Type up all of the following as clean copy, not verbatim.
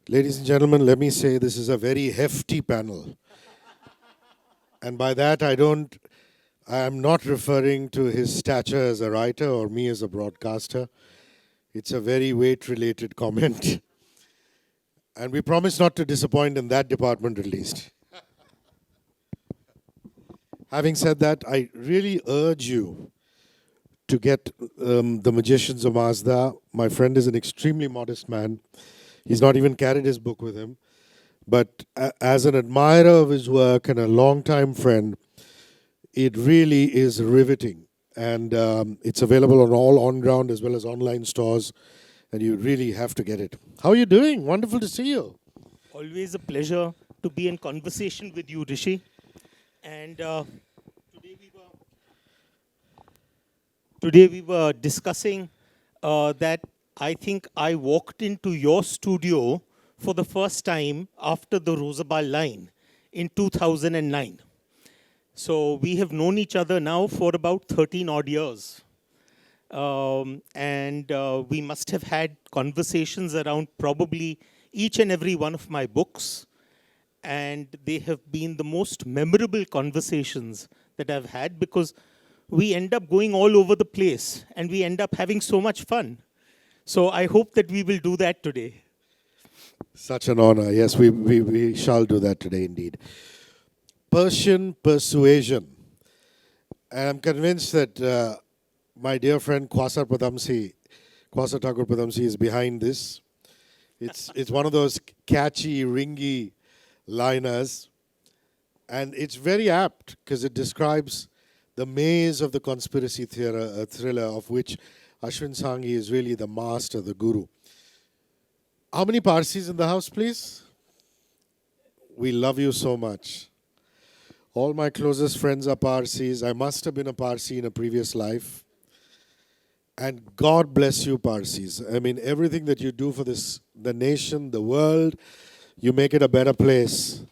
Ladies and gentlemen, let me say this is a very hefty panel. And by that, I am not referring to his stature as a writer or me as a broadcaster. It's a very weight-related comment. And we promise not to disappoint in that department at least. Having said that, I really urge you to get The Magicians of Mazda. My friend is an extremely modest man. He's not even carried his book with him. But as an admirer of his work and a longtime friend, it really is riveting. And it's available on all on-ground as well as online stores. And you really have to get it. How are you doing? Wonderful to see you. Always a pleasure to be in conversation with you, Hrishi. And today we were discussing that I think I walked into your studio for the first time after the Rosabal line in 2009. So we have known each other now for about 13 odd years. And we must have had conversations around probably each and every one of my books. And they have been the most memorable conversations that I've had because we end up going all over the place and we end up having so much fun. So I hope that we will do that today. Such an honor. Yes, we shall do that today indeed. Persian Persuasion. And I'm convinced that my dear friend Kwasa Thakur Padamsi is behind this. It's one of those catchy, ringy liners. And it's very apt because it describes the maze of the conspiracy thriller of which Ashwin Sanghi is really the master, the guru. How many Parsis in the house, please? We love you so much. All my closest friends are Parsis. I must have been a Parsi in a previous life. And God bless you, Parsis. I mean, everything that you do for the nation, the world, you make it a better place.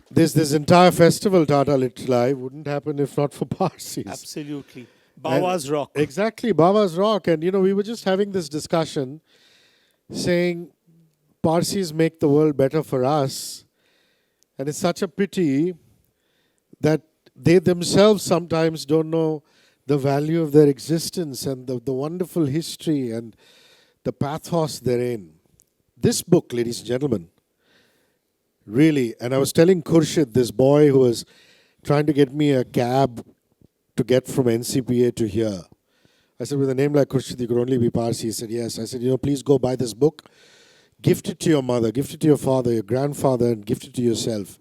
This entire festival, Tata Literature, wouldn't happen if not for Parsis. Absolutely. Bawa's rock. Exactly, Baba's rock. And, we were just having this discussion saying Parsis make the world better for us. And it's such a pity that they themselves sometimes don't know the value of their existence and the wonderful history and the pathos therein. This book, ladies and gentlemen, really, and I was telling Khurshid, this boy who was trying to get me a cab to get from NCPA to here. I said, with a name like Khurshid, you could only be Parsi. He said, yes. I said, please go buy this book. Gift it to your mother, gift it to your father, your grandfather, and gift it to yourself.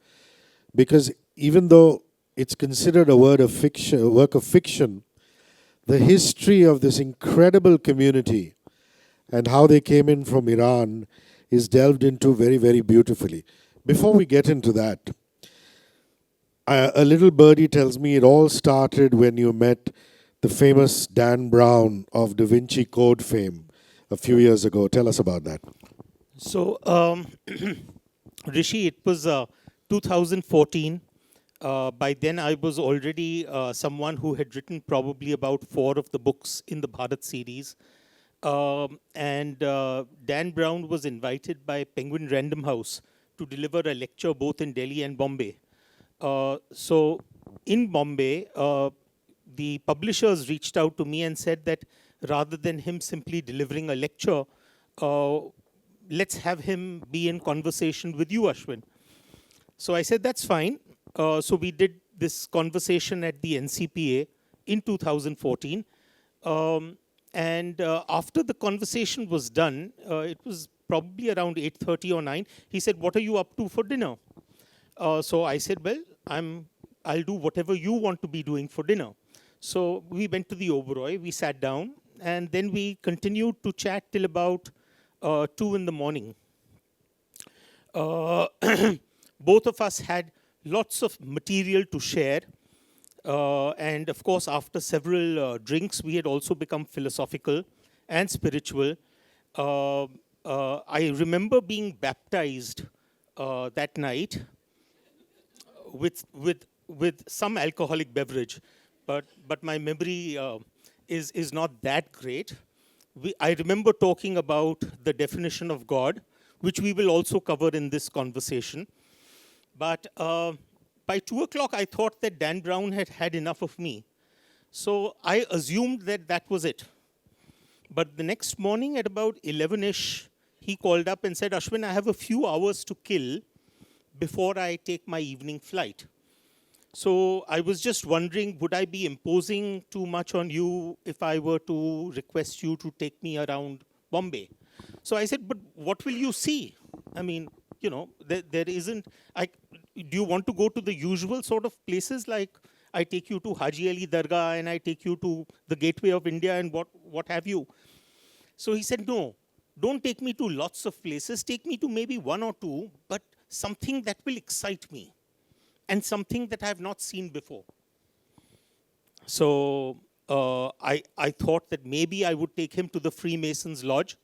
Because even though it's considered a work of fiction, the history of this incredible community and how they came in from Iran is delved into very, very beautifully. Before we get into that, a little birdie tells me it all started when you met the famous Dan Brown of Da Vinci Code fame a few years ago. Tell us about that. So, Hrishi, it was 2014. By then, I was already someone who had written probably about 4 of the books in the Bharat series. And Dan Brown was invited by Penguin Random House to deliver a lecture both in Delhi and Bombay. So in Bombay, the publishers reached out to me and said that rather than him simply delivering a lecture, let's have him be in conversation with you, Ashwin. So I said, that's fine. So we did this conversation at the NCPA in 2014. And after the conversation was done, it was probably around 8:30 or 9. He said, what are you up to for dinner? So I said, well, I'll do whatever you want to be doing for dinner. So we went to the Oberoi, we sat down, and then we continued to chat till about 2 in the morning. Both of us had lots of material to share. And of course, after several drinks, we had also become philosophical and spiritual. I remember being baptized that night with some alcoholic beverage, but my memory is not that great. I remember talking about the definition of God, which we will also cover in this conversation. But by 2 o'clock, I thought that Dan Brown had had enough of me. So I assumed that that was it. But the next morning at about 11-ish, he called up and said, Ashwin, I have a few hours to kill before I take my evening flight. So I was just wondering, would I be imposing too much on you if I were to request you to take me around Bombay? So I said, but what will you see? I mean, you know, there isn't, do you want to go to the usual sort of places like I take you to Haji Ali Dargah and I take you to the Gateway of India and what have you? So he said, no, don't take me to lots of places. Take me to maybe one or two, but something that will excite me and something that I have not seen before. So I thought that maybe I would take him to the Freemasons' Lodge,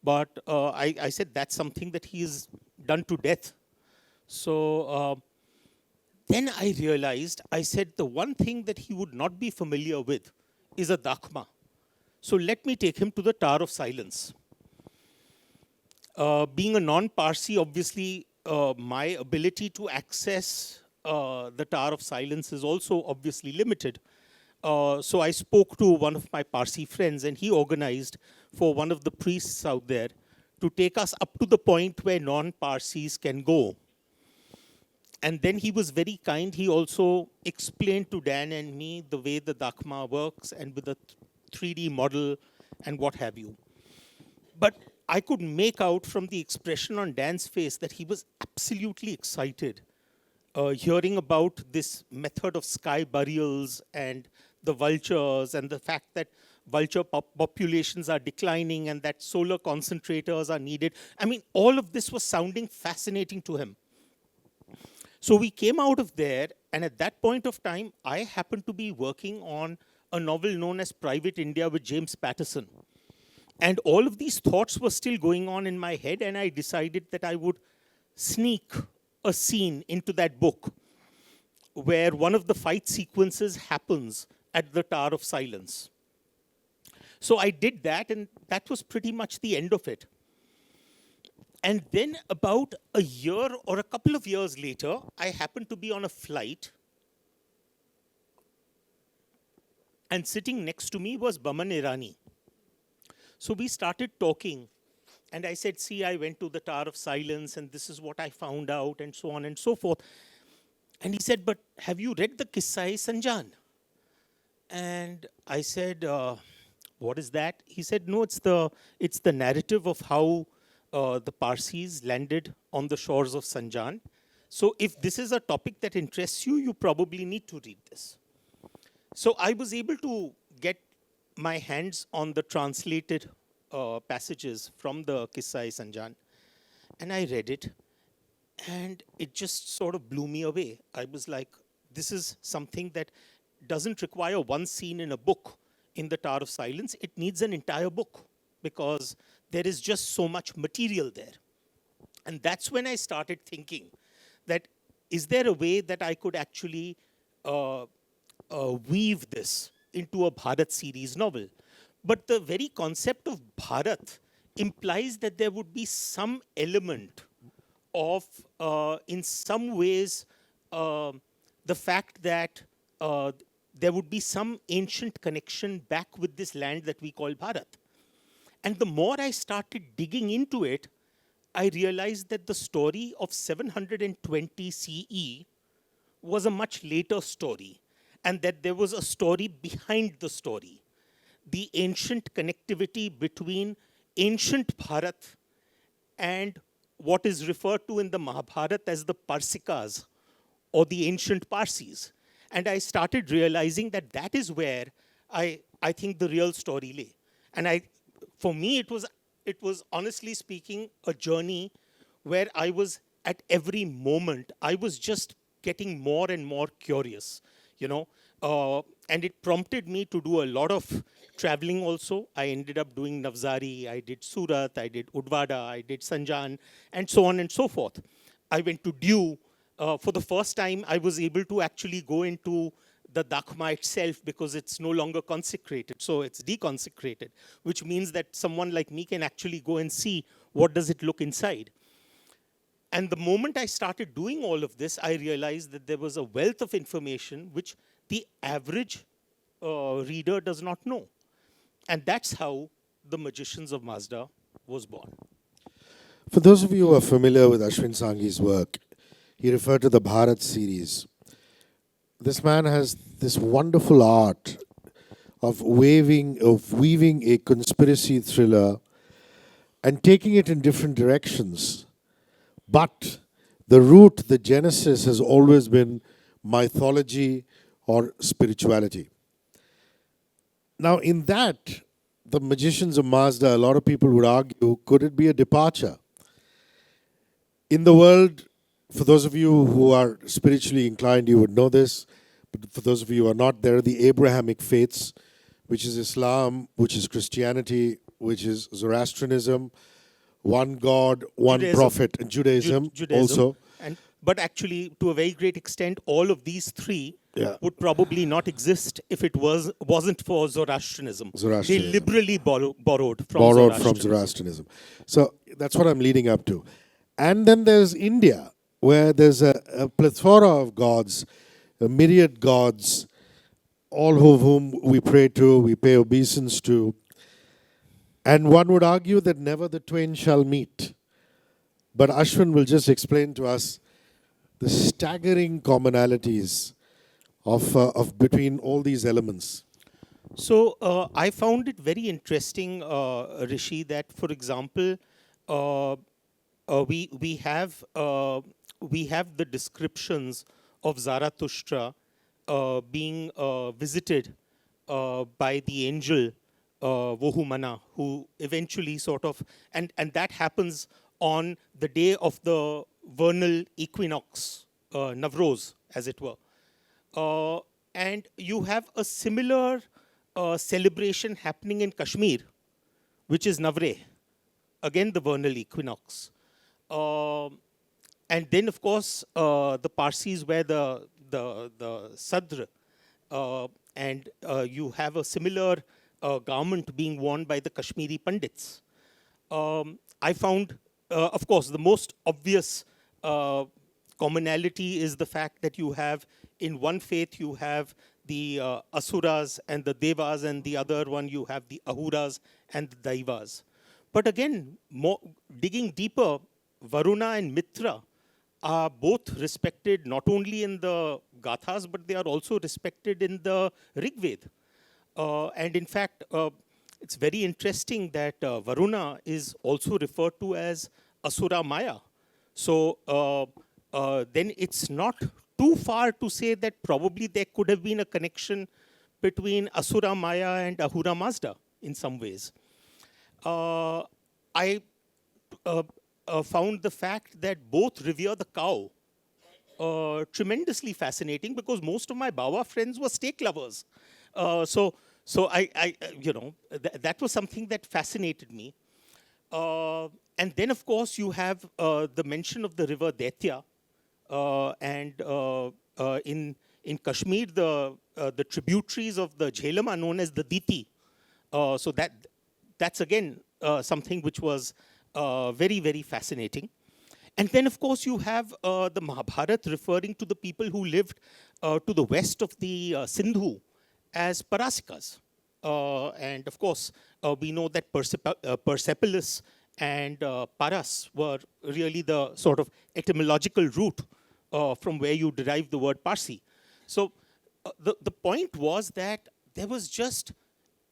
but I said that's something that he has done to death. So then I realized, I said the one thing that he would not be familiar with is a dakhma. So let me take him to the Tower of Silence. Being a non-Parsi, obviously, my ability to access the Tower of Silence is also obviously limited. So I spoke to one of my Parsi friends, and he organized for one of the priests out there to take us up to the point where non-Parsis can go. And then he was very kind. He also explained to Dan and me the way the dakhma works and with the 3D model and what have you. But I could make out from the expression on Dan's face that he was absolutely excited hearing about this method of sky burials and the vultures and the fact that vulture populations are declining and that solar concentrators are needed. I mean, all of this was sounding fascinating to him. So we came out of there, and at that point of time, I happened to be working on a novel known as Private India with James Patterson. And all of these thoughts were still going on in my head, and I decided that I would sneak a scene into that book where one of the fight sequences happens at the Tower of Silence. So I did that, and that was pretty much the end of it. And then about a year or a couple of years later, I happened to be on a flight, and sitting next to me was Baman Irani. So we started talking, and I said, see, I went to the Tower of Silence, and this is what I found out, and so on and so forth. And he said, but have you read the Qissa-e Sanjan? And I said, what is that? He said, no, it's the narrative of how the Parsis landed on the shores of Sanjan. So if this is a topic that interests you, you probably need to read this. So I was able to get my hands on the translated passages from the Qissa-e Sanjan. And I read it, and it just sort of blew me away. I was like, this is something that doesn't require one scene in a book in the Tower of Silence. It needs an entire book because there is just so much material there. And that's when I started thinking that, is there a way that I could actually weave this into a Bharat series novel? But the very concept of Bharat implies that there would be some element of, in some ways, the fact that there would be some ancient connection back with this land that we call Bharat. And the more I started digging into it, I realized that the story of 720 CE was a much later story, and that there was a story behind the story. The ancient connectivity between ancient Bharat and what is referred to in the Mahabharata as the Parsikas, or the ancient Parsis. And I started realizing that that is where I think the real story lay. And for me, it was honestly speaking a journey where I was at every moment, I was just getting more and more curious, you know. And it prompted me to do a lot of traveling also. I ended up doing Navsari, I did Surat, I did Udvada, I did Sanjan, and so on and so forth. I went to Diu. For the first time, I was able to actually go into the dakma itself because it's no longer consecrated. So it's deconsecrated, which means that someone like me can actually go and see what does it look inside. And the moment I started doing all of this, I realized that there was a wealth of information which the average reader does not know. And that's how the Magicians of Mazda was born. For those of you who are familiar with Ashwin Sanghi's work, he referred to the Bharat series. This man has this wonderful art of weaving a conspiracy thriller and taking it in different directions. But the root, the genesis, has always been mythology or spirituality. Now, in that, the Magicians of Mazda, a lot of people would argue, could it be a departure? In the world, for those of you who are spiritually inclined, you would know this. But for those of you who are not, there are the Abrahamic faiths, which is Islam, which is Christianity, which is Zoroastrianism, one God, one Judaism. prophet, and Judaism, also. But actually, to a very great extent, all of these three Yeah. would probably not exist if it wasn't for Zoroastrianism. They Zoroastrianism. liberally borrowed from Borrowed from Zoroastrianism. So that's what I'm leading up to. And then there's India, where there's a plethora of gods, a myriad gods, all of whom we pray to, we pay obeisance to. And one would argue that never the twain shall meet. But Ashwin will just explain to us the staggering commonalities of between all these elements. So I found it very interesting, Hrishi, that, for example, we have the descriptions of Zarathustra being visited by the angel Vohumana, who eventually sort of, and that happens on the day of the vernal equinox, Navroz, as it were. And you have a similar celebration happening in Kashmir, which is Navre, again the vernal equinox. And then, of course, the Parsis wear the sadr, and you have a similar garment being worn by the Kashmiri Pandits. I found, of course, the most obvious commonality is the fact that you have, in one faith, you have the Asuras and the Devas, and the other one you have the Ahuras and the Daivas. But again, digging deeper, Varuna and Mitra are both respected not only in the Gathas, but they are also respected in the Rig Veda. And in fact, it's very interesting that Varuna is also referred to as Asura Maya. So then it's not too far to say that probably there could have been a connection between Asura Maya and Ahura Mazda in some ways. I found the fact that both revere the cow tremendously fascinating, because most of my Bawa friends were steak lovers. So I that was something that fascinated me. And then, of course, you have the mention of the river Daitya, and in Kashmir, the tributaries of the Jhelum are known as the Diti. So that's again something which was very, very fascinating. And then, of course, you have the Mahabharata referring to the people who lived to the west of the Sindhu as Parasikas. And of course, we know that Persepolis and Paras were really the sort of etymological root from where you derive the word Parsi. So the point was that there was just,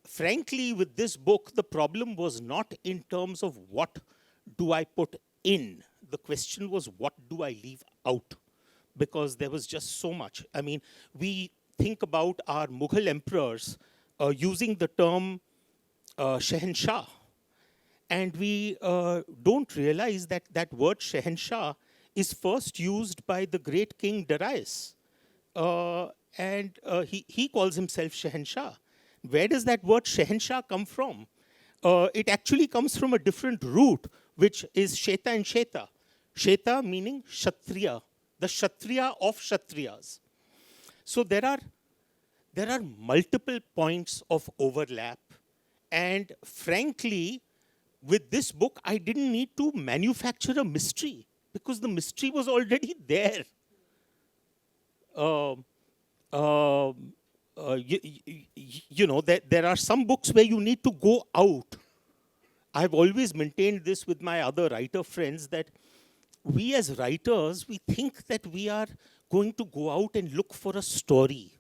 frankly, with this book, the problem was not in terms of what do I put in. The question was, what do I leave out? Because there was just so much. I mean, we think about our Mughal emperors using the term Shehenshah. And we don't realize that that word Shehenshah is first used by the great king Darius. And he calls himself Shehenshah. Where does that word Shehenshah come from? It actually comes from a different root, which is Sheta and Sheta. Sheta meaning Kshatriya, the Kshatriya of Kshatriyas. So there are there are multiple points of overlap. And frankly, with this book, I didn't need to manufacture a mystery because the mystery was already there. Um, um, there are some books where you need to go out. I've always maintained this with my other writer friends that we as writers, we think that we are going to go out and look for a story.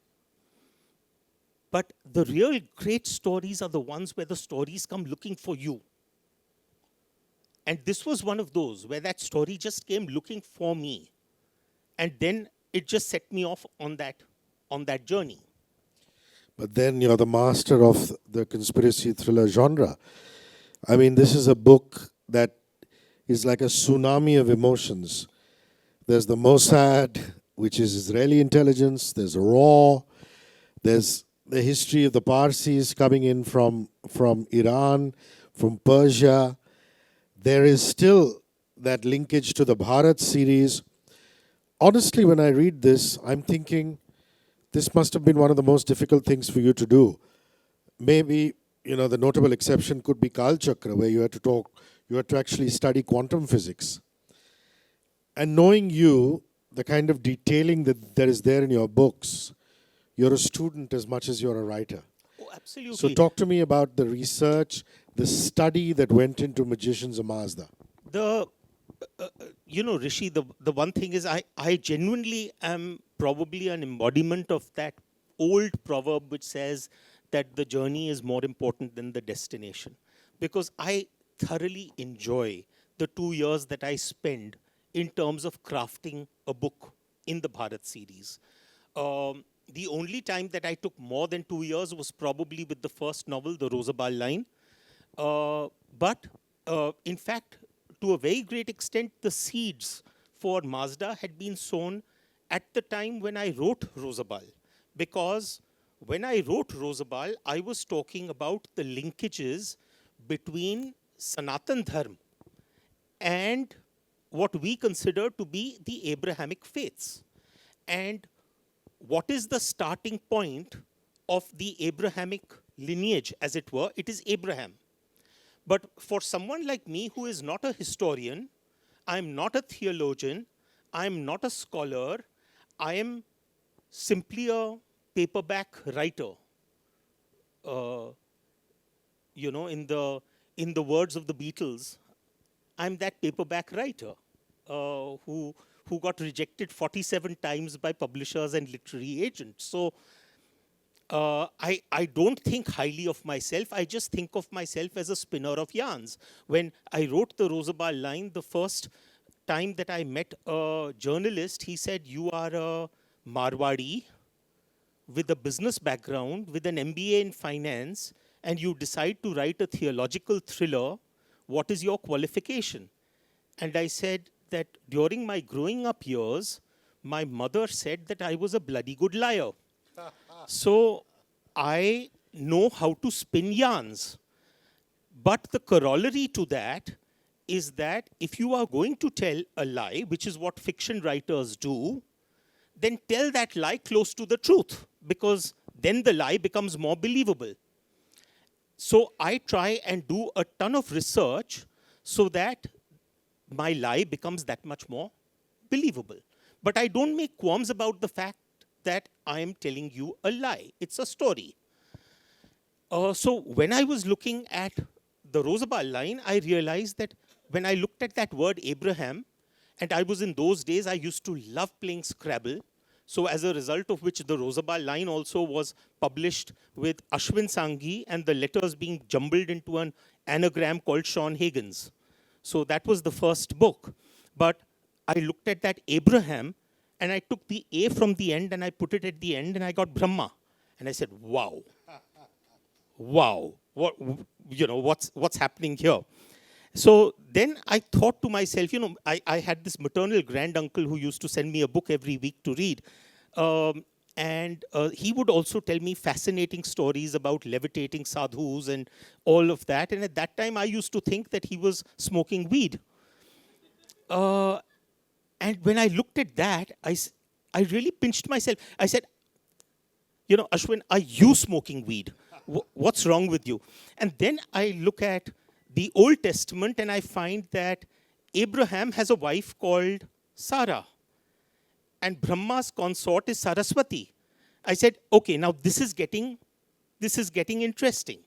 But the real great stories are the ones where the stories come looking for you. And this was one of those where that story just came looking for me. And then it just set me off on that journey. But then you're the master of the conspiracy thriller genre. I mean, this is a book that is like a tsunami of emotions. There's the Mossad, which is Israeli intelligence. There's RAW. There's the history of the Parsis coming in from Iran, from Persia. There is still that linkage to the Bharat series. Honestly, when I read this, I'm thinking this must have been one of the most difficult things for you to do. Maybe, the notable exception could be Kal Chakra, where you had to actually study quantum physics. And knowing you, the kind of detailing that is there in your books, you're a student as much as you're a writer. Oh, absolutely. So talk to me about the research, the study that went into Magician's Amazda. Hrishi, the one thing is I genuinely am probably an embodiment of that old proverb which says that the journey is more important than the destination. Because I thoroughly enjoy the 2 years that I spend in terms of crafting a book in the Bharat series. The only time that I took more than 2 years was probably with the first novel, The Rosabal Line. But in fact, to a very great extent, the seeds for Mazda had been sown at the time when I wrote Rosabal. Because when I wrote Rosabal, I was talking about the linkages between Sanatan Dharma and what we consider to be the Abrahamic faiths. And what is the starting point of the Abrahamic lineage, as it were? It is Abraham. But for someone like me who is not a historian, I'm not a theologian, I'm not a scholar, I am simply a paperback writer. In the words of the Beatles, I'm that paperback writer who got rejected 47 times by publishers and literary agents. So I don't think highly of myself. I just think of myself as a spinner of yarns. When I wrote the Rosabal Line, the first time that I met a journalist, he said, "You are a Marwadi with a business background, with an MBA in finance, and you decide to write a theological thriller. What is your qualification?" And I said that during my growing up years, my mother said that I was a bloody good liar. So I know how to spin yarns. But the corollary to that is that if you are going to tell a lie, which is what fiction writers do, then tell that lie close to the truth, because then the lie becomes more believable. So I try and do a ton of research so that my lie becomes that much more believable. But I don't make qualms about the fact that I am telling you a lie. It's a story. So when I was looking at the Rosabal Line, I realized that when I looked at that word Abraham, and I was in those days, I used to love playing Scrabble. So as a result of which the Rosabal Line also was published with Ashwin Sanghi and the letters being jumbled into an anagram called Sean Hagen's. So that was the first book. But I looked at that Abraham, and I took the A from the end and I put it at the end, and I got Brahma. And I said, wow. Wow. What's happening here? So then I thought to myself, I had this maternal granduncle who used to send me a book every week to read. And he would also tell me fascinating stories about levitating sadhus and all of that. And at that time, I used to think that he was smoking weed. And when I looked at that, I really pinched myself. I said, Ashwin, are you smoking weed? What's wrong with you? And then I look at the Old Testament and I find that Abraham has a wife called Sarah, and Brahma's consort is Saraswati. I said, okay, now this is getting interesting.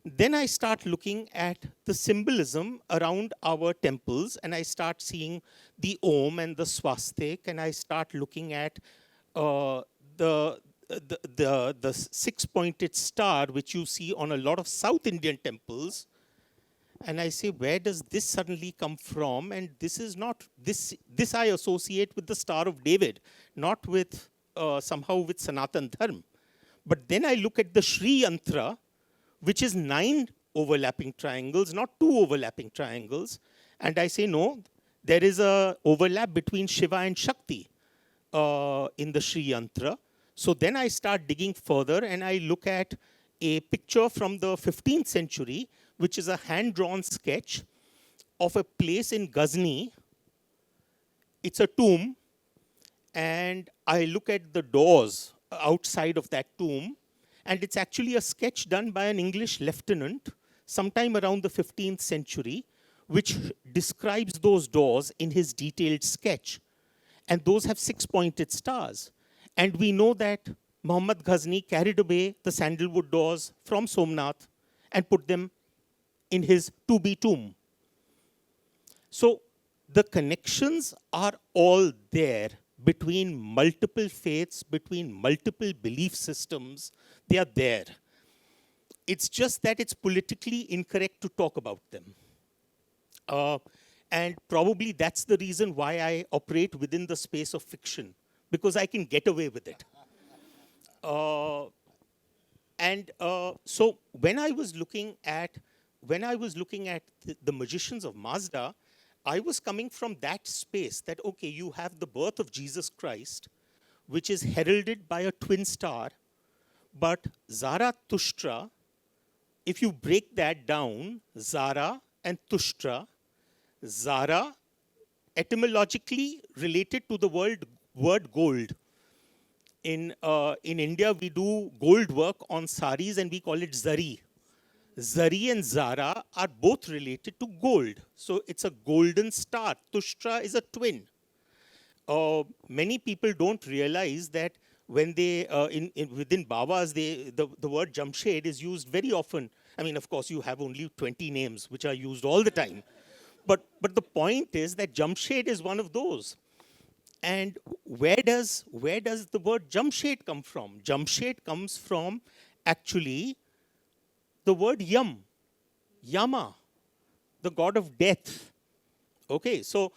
Then I start looking at the symbolism around our temples, and I start seeing the Om and the swastik, and I start looking at the six-pointed star, which you see on a lot of South Indian temples. And I say, where does this suddenly come from? And this is not, this I associate with the Star of David, not with, somehow with Sanatan Dharma. But then I look at the Shri Yantra, which is 9 overlapping triangles, not 2 overlapping triangles. And I say, no, there is a overlap between Shiva and Shakti in the Shri Yantra. So then I start digging further and I look at a picture from the 15th century, which is a hand-drawn sketch of a place in Ghazni. It's a tomb, and I look at the doors outside of that tomb, and it's actually a sketch done by an English lieutenant sometime around the 15th century, which describes those doors in his detailed sketch. And those have 6-pointed stars. And we know that Muhammad Ghazni carried away the sandalwood doors from Somnath and put them in his to-be tomb. So the connections are all there between multiple faiths, between multiple belief systems. They are there. It's just that it's politically incorrect to talk about them. And probably that's the reason why I operate within the space of fiction, because I can get away with it. So when I was looking at the magicians of Mazda, I was coming from that space that, okay, you have the birth of Jesus Christ, which is heralded by a twin star, but Zarathustra, if you break that down, Zara and Tushtra, Zara etymologically related to the word gold. In India, we do gold work on saris and we call it zari. Zari and Zara are both related to gold. So it's a golden star. Tushtra is a twin. Many people don't realize that when they, within Babas, the word Jamshed is used very often. I mean, of course, you have only 20 names, which are used all the time. But the point is that Jamshed is one of those. And where does the word Jamshed come from? Jamshed comes from actually the word Yam, Yama, the god of death. Okay, so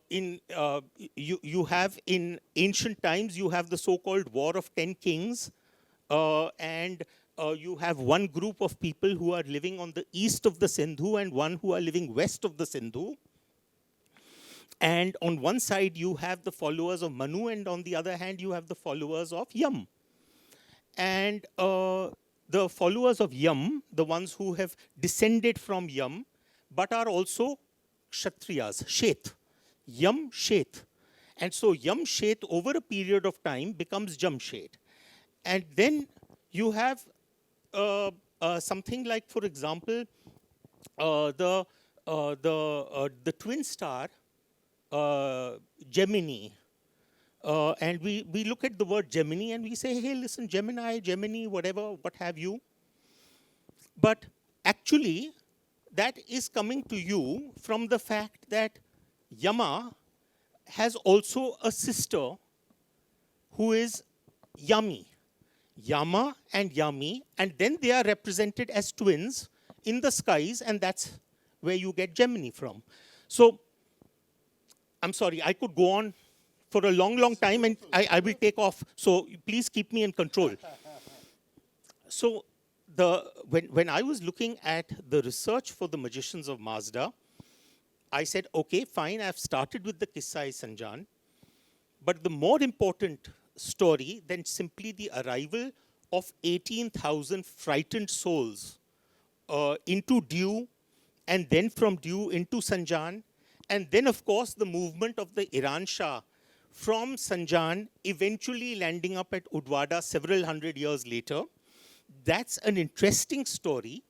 you have in ancient times, you have the so-called War of 10 Kings, and you have one group of people who are living on the east of the Sindhu and one who are living west of the Sindhu. And on one side, you have the followers of Manu, and on the other hand, you have the followers of Yam. And the followers of Yam, the ones who have descended from Yam, but are also Kshatriyas, Shet. Yam, Shet. And so Yam, Shet, over a period of time, becomes Jamshed. And then you have something like, for example, the twin star, Gemini. And we look at the word Gemini and we say, hey, listen, Gemini, whatever, what have you. But actually, that is coming to you from the fact that Yama has also a sister who is Yami. Yama and Yami, and then they are represented as twins in the skies, and that's where you get Gemini from. So, I'm sorry, I could go on for a long, long time, and I will take off. So please keep me in control. So when I was looking at the research for the magicians of Mazda, I said, okay, fine, I've started with the Kissa-i Sanjan. But the more important story than simply the arrival of 18,000 frightened souls into Diu, and then from Diu into Sanjan, and then, of course, the movement of the Iran Shah from Sanjan, eventually landing up at Udwada several hundred years later. That's an interesting story.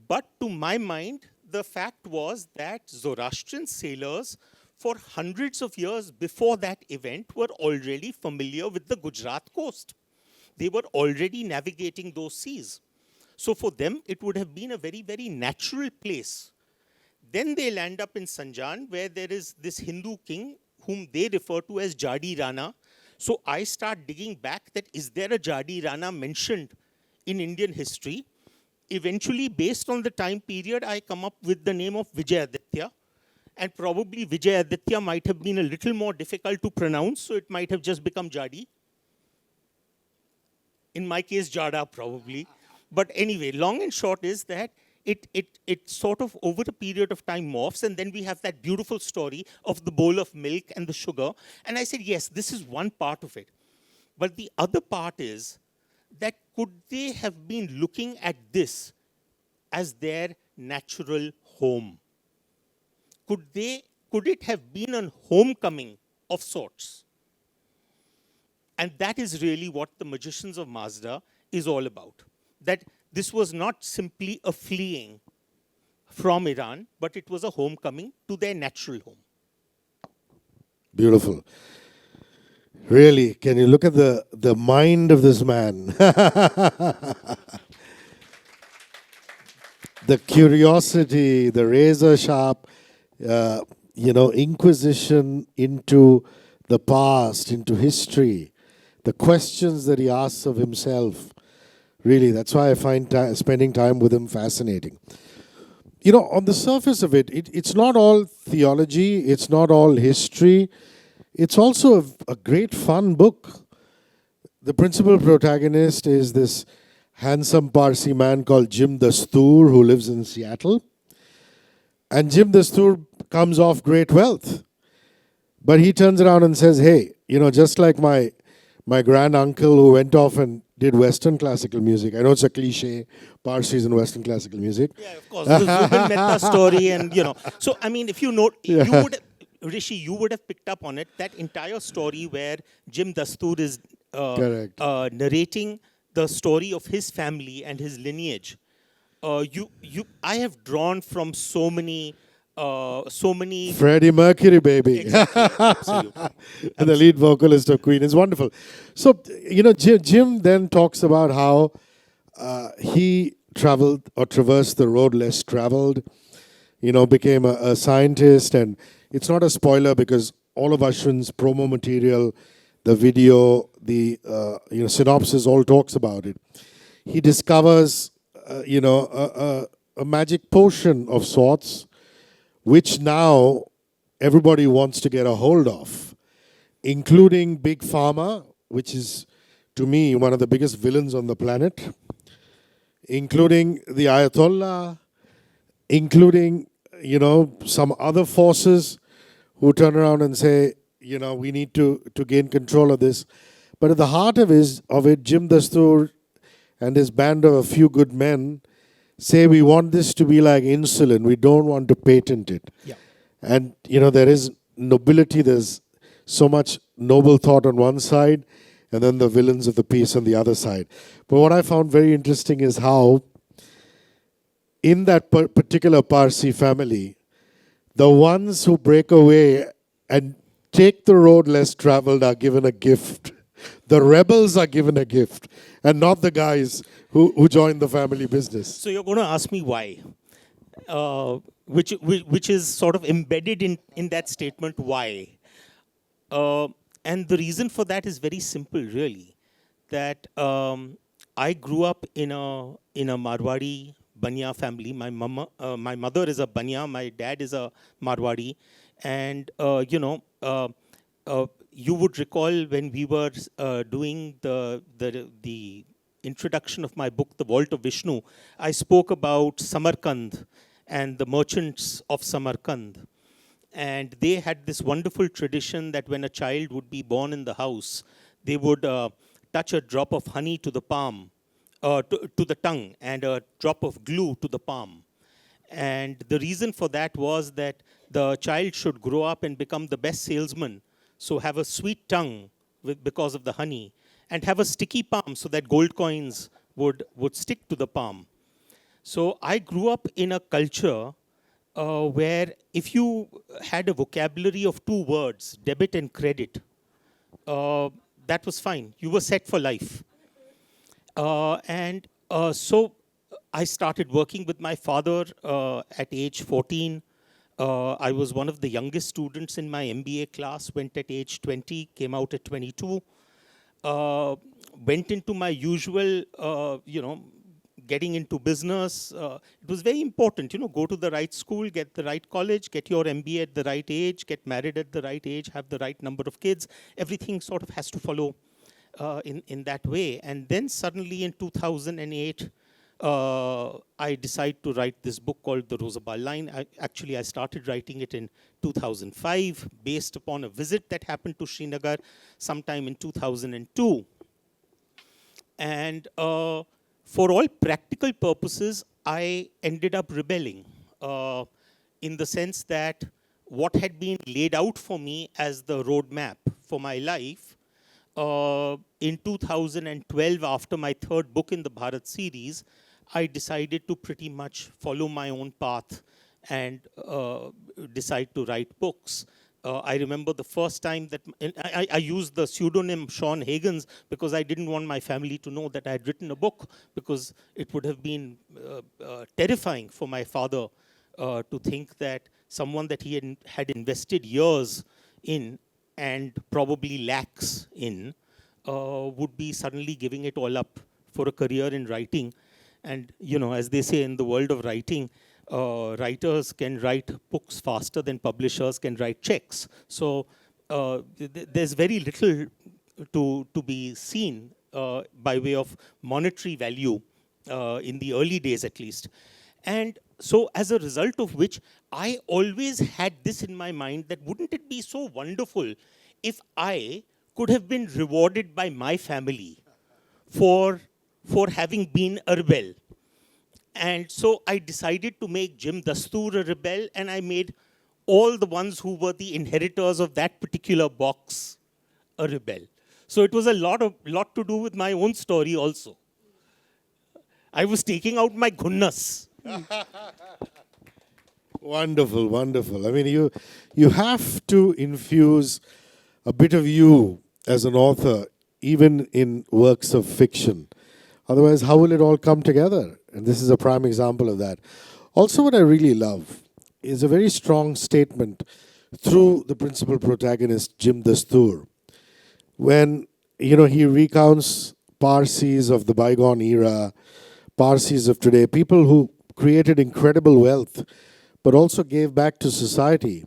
But to my mind, the fact was that Zoroastrian sailors, for hundreds of years before that event, were already familiar with the Gujarat coast. They were already navigating those seas. So for them, it would have been a very, very natural place. Then they land up in Sanjan, where there is this Hindu king whom they refer to as Jadi Rana. So I start digging back that is there a Jadi Rana mentioned in Indian history? Eventually, based on the time period, I come up with the name of Vijayaditya. And probably Vijayaditya might have been a little more difficult to pronounce, so it might have just become Jadi. In my case, Jada probably. But anyway, long and short is that it sort of over a period of time morphs, and then we have that beautiful story of the bowl of milk and the sugar. And I said, yes, this is one part of it. But the other part is that could they have been looking at this as their natural home? Could it have been a homecoming of sorts? And that is really what the Magicians of Mazda is all about. That this was not simply a fleeing from Iran, but it was a homecoming to their natural home. Beautiful. Really, can you look at the mind of this man? The curiosity, the razor sharp, inquisition into the past, into history, the questions that he asks of himself. Really, that's why I find spending time with him fascinating. On the surface of it, it's not all theology, it's not all history. It's also a great fun book. The principal protagonist is this handsome Parsi man called Jim Dastoor, who lives in Seattle. And Jim Dastoor comes off great wealth. But he turns around and says, hey, just like my grand uncle who went off and did Western classical music. I know it's a cliche, Parsis and Western classical music. Yeah, of course. The Zubin Mehta story and, So, I mean, if you note, you would, Hrishi, you would have picked up on it, that entire story where Jim Dastoor is narrating the story of his family and his lineage. I have drawn from so many. Freddie Mercury, baby. Exactly, absolutely. And the lead vocalist of Queen is wonderful. So, Jim then talks about how he traveled or traversed the road less traveled, became a scientist. And it's not a spoiler because all of Ashwin's promo material, the video, the synopsis all talks about it. He discovers, a magic potion of sorts, which now everybody wants to get a hold of, including Big Pharma, which is, to me, one of the biggest villains on the planet, including the Ayatollah, including, some other forces who turn around and say, we need to gain control of this. But at the heart of it, Jim Dastoor and his band of a few good men say we want this to be like insulin. We don't want to patent it. Yeah. And, there is nobility. There's so much noble thought on one side and then the villains of the piece on the other side. But what I found very interesting is how in that particular Parsi family, the ones who break away and take the road less traveled are given a gift. The rebels are given a gift and not the guys who join the family business. So you're going to ask me why, which is sort of embedded in that statement, why. And the reason for that is very simple, really. That I grew up in a Marwari Banya family. My mother is a Banya, my dad is a Marwari. And, you would recall when we were doing the introduction of my book, The Vault of Vishnu, I spoke about Samarkand and the merchants of Samarkand. And they had this wonderful tradition that when a child would be born in the house, they would touch a drop of honey to the palm, to the tongue, and a drop of glue to the palm. And the reason for that was that the child should grow up and become the best salesman so have a sweet tongue because of the honey, and have a sticky palm so that gold coins would stick to the palm. So I grew up in a culture where if you had a vocabulary of two words, debit and credit, uh, that was fine. You were set for life. And so I started working with my father at age 14. I was one of the youngest students in my MBA class, went at age 20, came out at 22. Uh, Went into my usual, getting into business. It was very important, go to the right school, get the right college, get your MBA at the right age, get married at the right age, have the right number of kids. Everything sort of has to follow in that way. And then suddenly in 2008, I decided to write this book called The Rosabal Line. I started writing it in 2005, based upon a visit that happened to Srinagar sometime in 2002. And for all practical purposes, I ended up rebelling in the sense that what had been laid out for me as the roadmap for my life in 2012, after my third book in the Bharat series, I decided to pretty much follow my own path and decide to write books. I remember the first time that I used the pseudonym Sean Higgins because I didn't want my family to know that I had written a book, because it would have been terrifying for my father to think that someone that he had invested years in and probably lakhs in would be suddenly giving it all up for a career in writing. And, as they say in the world of writing, writers can write books faster than publishers can write checks. So there's very little to be seen by way of monetary value in the early days, at least. And so as a result of which, I always had this in my mind, that wouldn't it be so wonderful if I could have been rewarded by my family for having been a rebel. And so I decided to make Jim Dastoor a rebel, and I made all the ones who were the inheritors of that particular box a rebel. So it was a lot to do with my own story also. I was taking out my gunnas. Wonderful, wonderful. I mean, you have to infuse a bit of you as an author, even in works of fiction. Otherwise, how will it all come together? And this is a prime example of that. Also, what I really love is a very strong statement through the principal protagonist, Jim Dastoor, when he recounts Parsis of the bygone era, Parsis of today, people who created incredible wealth, but also gave back to society.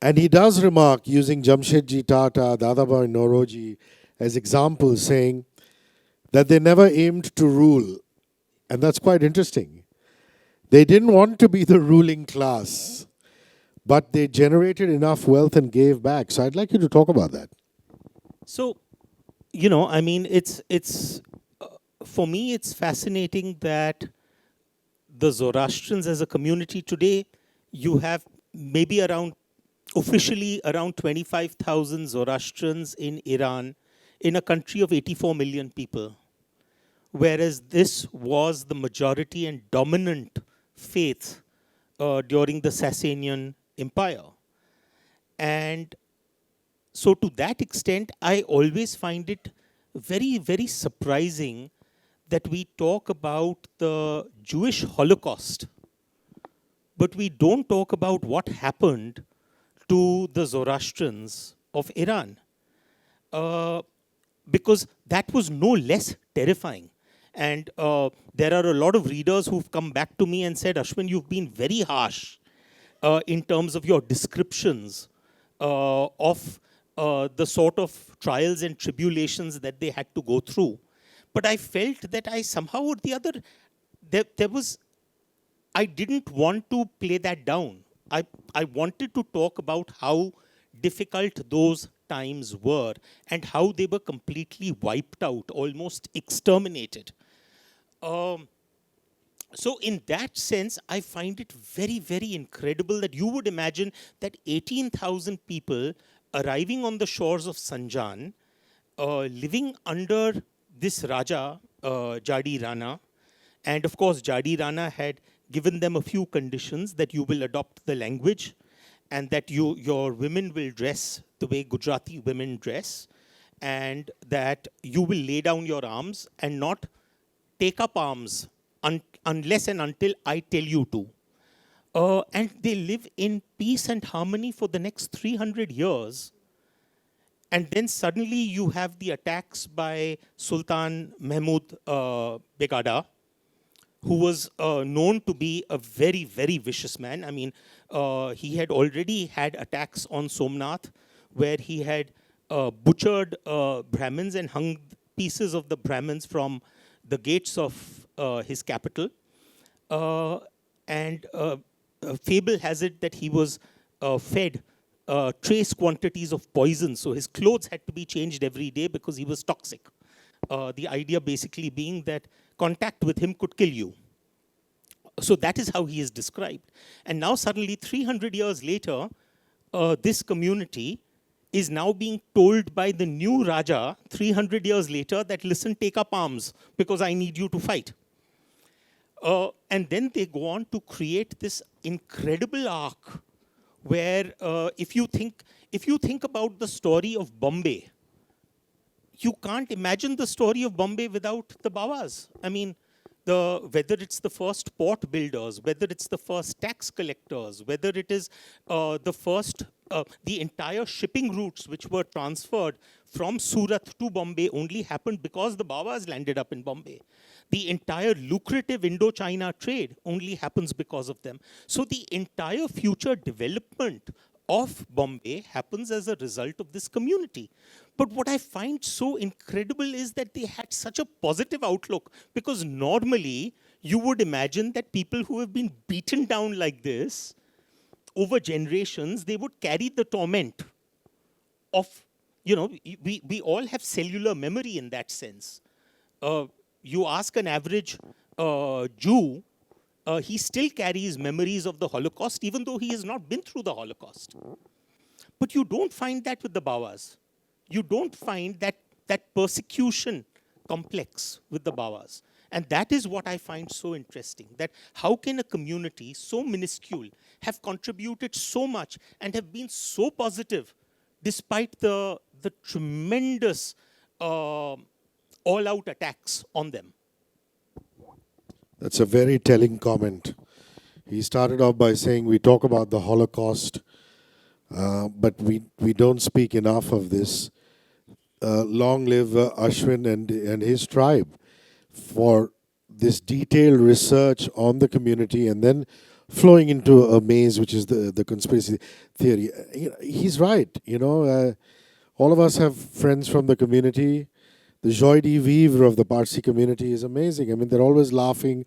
And he does remark, using Jamshedji Tata, Dadabhai Nauroji as examples, saying that they never aimed to rule. And that's quite interesting. They didn't want to be the ruling class, but they generated enough wealth and gave back. So I'd like you to talk about that. So, it's for me, it's fascinating that the Zoroastrians as a community today, you have maybe officially around 25,000 Zoroastrians in Iran, in a country of 84 million people. Whereas this was the majority and dominant faith during the Sasanian Empire. And so to that extent, I always find it very, very surprising that we talk about the Jewish Holocaust, but we don't talk about what happened to the Zoroastrians of Iran. Because that was no less terrifying. And there are a lot of readers who've come back to me and said, Ashwin, you've been very harsh in terms of your descriptions of the sort of trials and tribulations that they had to go through. But I felt that I somehow or the other, I didn't want to play that down. I wanted to talk about how difficult those times were and how they were completely wiped out, almost exterminated. So in that sense, I find it very, very incredible that you would imagine that 18,000 people arriving on the shores of Sanjan, living under this Raja, Jadi Rana. And of course, Jadi Rana had given them a few conditions, that you will adopt the language and that your women will dress the way Gujarati women dress, and that you will lay down your arms and not take up arms unless and until I tell you to. And they live in peace and harmony for the next 300 years. And then suddenly you have the attacks by Sultan Mahmud Begada, who was known to be a very, very vicious man. I mean, he had already had attacks on Somnath, where he had butchered Brahmins and hung pieces of the Brahmins from the gates of his capital. And fable has it that he was fed trace quantities of poison, so his clothes had to be changed every day because he was toxic. The idea basically being that contact with him could kill you. So that is how he is described. And now suddenly, 300 years later, this community is now being told by the new Raja, 300 years later, that listen, take up arms because I need you to fight. And then they go on to create this incredible arc where if you think about the story of Bombay, you can't imagine the story of Bombay without the Bawas. I mean, whether it's the first port builders, whether it's the first tax collectors, whether it is the entire shipping routes which were transferred from Surat to Bombay only happened because the Bawas landed up in Bombay. The entire lucrative Indo-China trade only happens because of them. So the entire future development of Bombay happens as a result of this community. But what I find so incredible is that they had such a positive outlook, because normally you would imagine that people who have been beaten down like this over generations, they would carry the torment of, we all have cellular memory in that sense. You ask an average Jew, he still carries memories of the Holocaust, even though he has not been through the Holocaust. But you don't find that with the Bawas. You don't find that persecution complex with the Bawas. And that is what I find so interesting, that how can a community so minuscule have contributed so much and have been so positive despite the tremendous all-out attacks on them? That's a very telling comment. He started off by saying we talk about the Holocaust, but we don't speak enough of this. Long live Ashwin and his tribe for this detailed research on the community and then flowing into a maze, which is the conspiracy theory. He's right. All of us have friends from the community. The joie de vivre of the Parsi community is amazing. I mean, they're always laughing.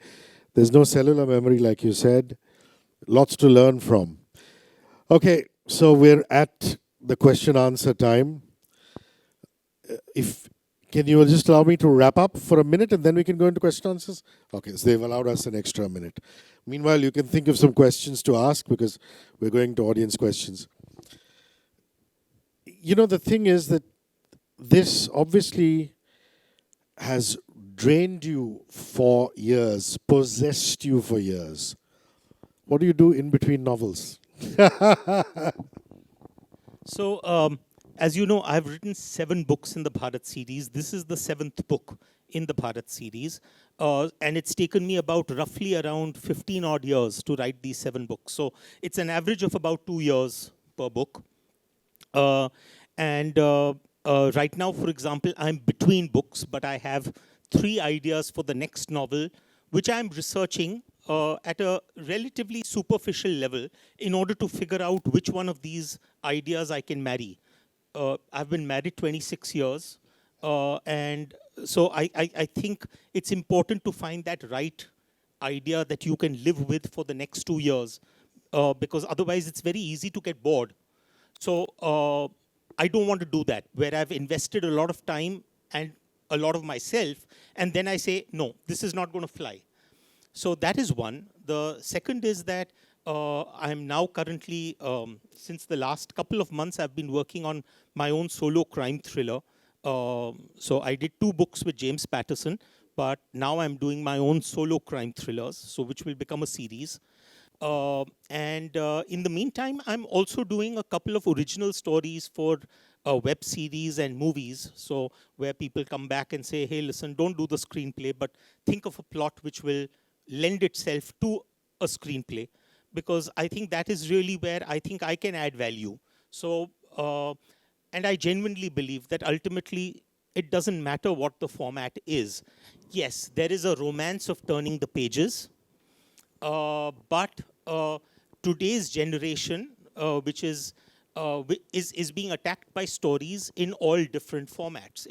There's no cellular memory, like you said. Lots to learn from. Okay, so we're at the question-answer time. Can you just allow me to wrap up for a minute and then we can go into question answers? Okay, so they've allowed us an extra minute. Meanwhile, you can think of some questions to ask because we're going to audience questions. The thing is that this obviously has drained you for years, possessed you for years. What do you do in between novels? So, as you know, I've written 7 books in the Bharat series. This is the 7th book in the Bharat series. And it's taken me about roughly around 15 odd years to write these 7 books. So it's an average of about 2 years per book. Right now, for example, I'm between books, but I have 3 ideas for the next novel, which I'm researching at a relatively superficial level in order to figure out which one of these ideas I can marry. I've been married 26 years, and so I think it's important to find that right idea that you can live with for the next 2 years, because otherwise it's very easy to get bored. So I don't want to do that, where I've invested a lot of time and a lot of myself, and then I say, no, this is not going to fly. So that is one. The second is that I'm now currently, since the last couple of months, I've been working on my own solo crime thriller. So I did 2 books with James Patterson, but now I'm doing my own solo crime thrillers, so which will become a series. And in the meantime, I'm also doing a couple of original stories for web series and movies. So where people come back and say, hey, listen, don't do the screenplay, but think of a plot which will lend itself to a screenplay. Because I think that is really where I think I can add value. So, and I genuinely believe that ultimately it doesn't matter what the format is. Yes, there is a romance of turning the pages, but today's generation, which is being attacked by stories in all different formats.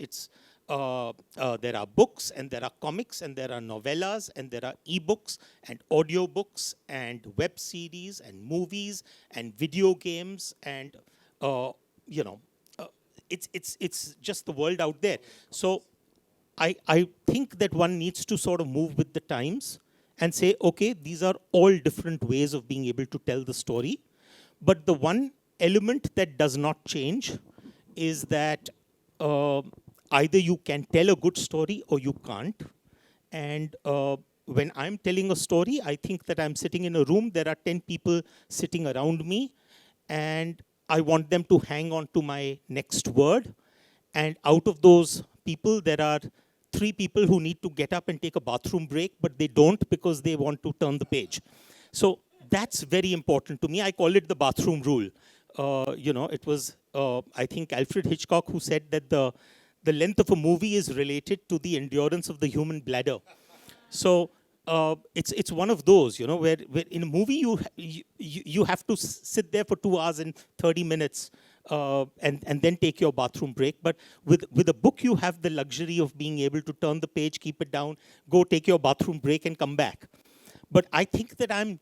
There are books, and there are comics, and there are novellas, and there are ebooks, and audiobooks, and web series, and movies, and video games, and you know, it's just the world out there. So I think that one needs to sort of move with the times and say, okay, these are all different ways of being able to tell the story. But the one element that does not change is that either you can tell a good story or you can't. And when I'm telling a story, I think that I'm sitting in a room, there are 10 people sitting around me, and I want them to hang on to my next word. And out of those people, there are 3 people who need to get up and take a bathroom break, but they don't because they want to turn the page. So that's very important to me. I call it the bathroom rule. It was, I think, Alfred Hitchcock who said that the length of a movie is related to the endurance of the human bladder. So it's one of those, where in a movie you have to sit there for 2 hours and 30 minutes and then take your bathroom break. But with a book, you have the luxury of being able to turn the page, keep it down, go take your bathroom break, and come back. But I think that I'm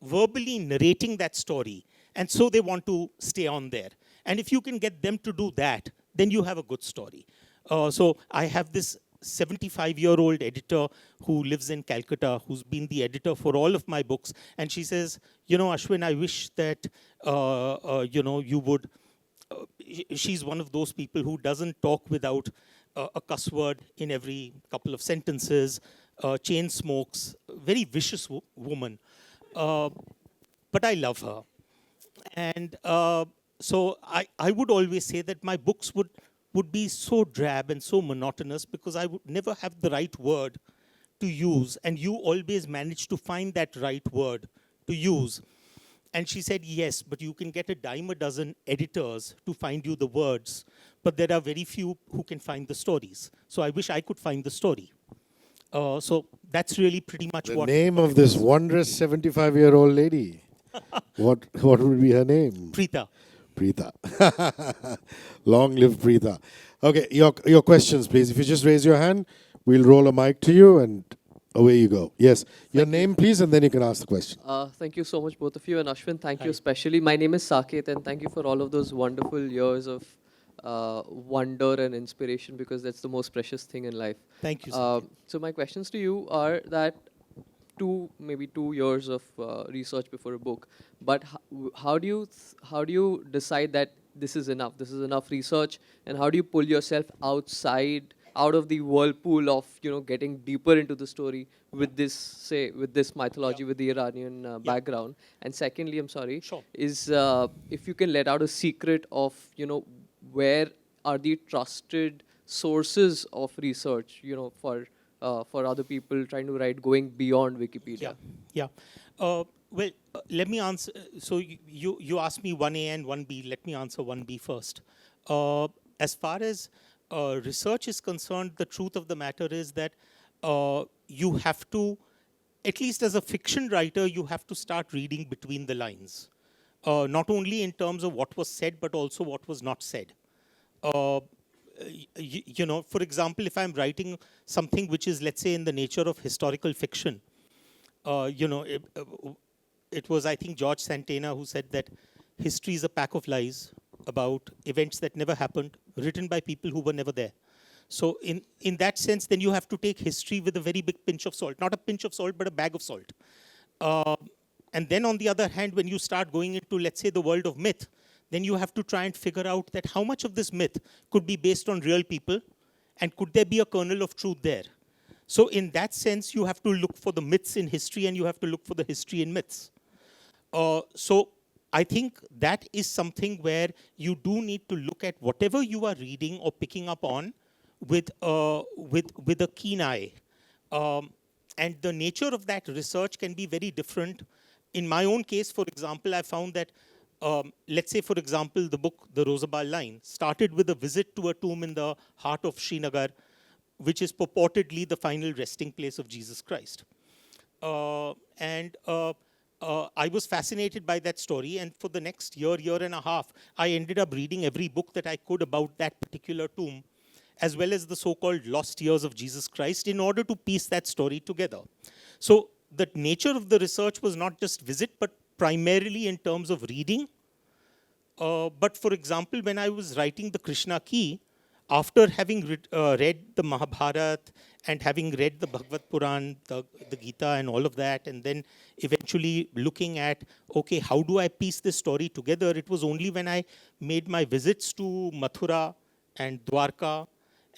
verbally narrating that story, and so they want to stay on there. And if you can get them to do that, then you have a good story. So I have this 75-year-old editor who lives in Calcutta, who's been the editor for all of my books. And she says, Ashwin, I wish that, you would... she's one of those people who doesn't talk without a cuss word in every couple of sentences, chain smokes, very vicious woman. But I love her. And so I would always say that my books would be so drab and so monotonous because I would never have the right word to use, and you always manage to find that right word to use. And she said, yes, but you can get a dime a dozen editors to find you the words, but there are very few who can find the stories. So I wish I could find the story. So that's really pretty much what... The name of this wondrous 75-year-old lady. What would be her name? Preeta. Preeta. Long live Preeta. Okay, your questions, please. If you just raise your hand, we'll roll a mic to you and away you go. Yes. Your name, please, and then you can ask the question. Thank you so much, both of you. And Ashwin, thank you especially. My name is Saket, and thank you for all of those wonderful years of wonder and inspiration, because that's the most precious thing in life. Thank you, Saket. So my questions to you are that maybe 2 years of research before a book, but how do you decide that this is enough research, and how do you pull yourself out of the whirlpool of getting deeper into the story with this mythology, with the Iranian background? And secondly, I'm sorry, sure, is if you can let out a secret of where are the trusted sources of research for other people trying to write going beyond Wikipedia. Let me answer. So you asked me 1A and 1B. Let me answer 1B first. As far as research is concerned, the truth of the matter is that you have to, at least as a fiction writer, you have to start reading between the lines. Not only in terms of what was said, but also what was not said. For example, if I'm writing something which is, let's say, in the nature of historical fiction, it was, I think, George Santayana who said that history is a pack of lies about events that never happened, written by people who were never there. So in that sense, then you have to take history with a very big pinch of salt. Not a pinch of salt, but a bag of salt. And then on the other hand, when you start going into, let's say, the world of myth, then you have to try and figure out that how much of this myth could be based on real people, and could there be a kernel of truth there? So in that sense, you have to look for the myths in history, and you have to look for the history in myths. So I think that is something where you do need to look at whatever you are reading or picking up on with a keen eye. And the nature of that research can be very different. In my own case, for example, I found that, let's say, for example, the book, The Rosabal Line, started with a visit to a tomb in the heart of Srinagar, which is purportedly the final resting place of Jesus Christ. I was fascinated by that story, and for the next year and a half, I ended up reading every book that I could about that particular tomb, as well as the so-called lost years of Jesus Christ, in order to piece that story together. So the nature of the research was not just visit, but primarily in terms of reading. But for example, when I was writing the Krishna Key, after having read the Mahabharata and having read the Bhagavad Puran, the Gita and all of that, and then eventually looking at, okay, how do I piece this story together? It was only when I made my visits to Mathura and Dwarka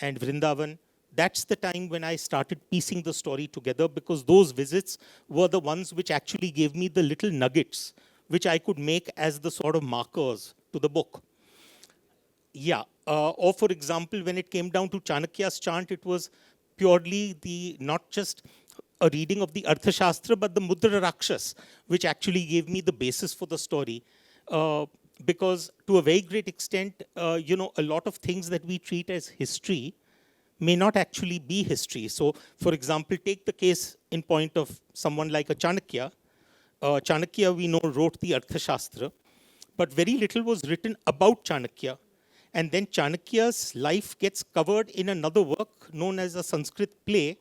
and Vrindavan, that's the time when I started piecing the story together, because those visits were the ones which actually gave me the little nuggets which I could make as the sort of markers to the book. Yeah, or for example, when it came down to Chanakya's chant, it was purely not just a reading of the Arthashastra, but the Mudra Rakshas, which actually gave me the basis for the story. Because to a very great extent, a lot of things that we treat as history may not actually be history. So, for example, take the case in point of someone like a Chanakya. Chanakya, we know, wrote the Arthashastra, but very little was written about Chanakya. And then Chanakya's life gets covered in another work known as a Sanskrit play,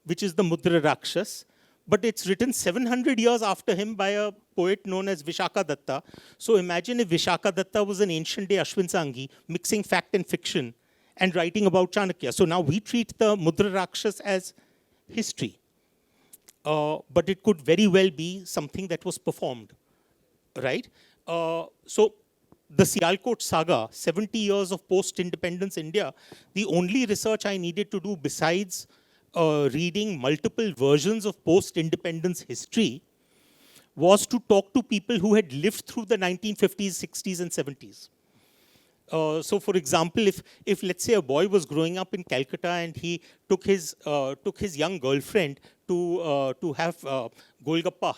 which is the Mudra Rakshas. But it's written 700 years after him by a poet known as Vishaka Datta. So imagine if Vishaka Datta was an ancient day Ashwin Sanghi, mixing fact and fiction and writing about Chanakya. So now we treat the Mudra Rakshas as history. But it could very well be something that was performed, right? So the Sialkot saga, 70 years of post-independence India, the only research I needed to do besides reading multiple versions of post-independence history was to talk to people who had lived through the 1950s, 60s, and 70s. So, for example, if let's say a boy was growing up in Calcutta and he took his young girlfriend to have Golgappa,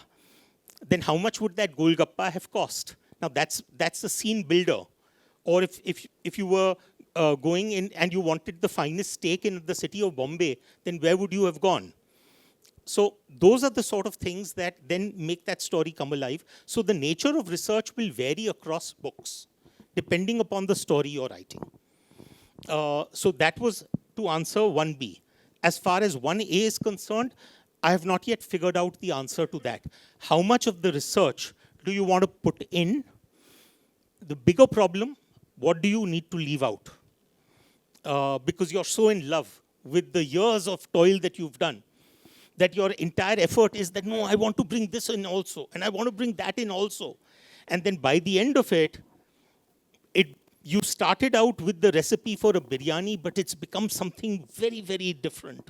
then how much would that Golgappa have cost? Now that's a scene builder. Or if you were going in and you wanted the finest steak in the city of Bombay, then where would you have gone? So those are the sort of things that then make that story come alive. So the nature of research will vary across books, depending upon the story you're writing. So that was to answer 1B. As far as 1A is concerned, I have not yet figured out the answer to that. How much of the research do you want to put in? The bigger problem, what do you need to leave out? Because you're so in love with the years of toil that you've done, that your entire effort is that, no, I want to bring this in also, and I want to bring that in also. And then by the end of it, you started out with the recipe for a biryani, but it's become something very, very different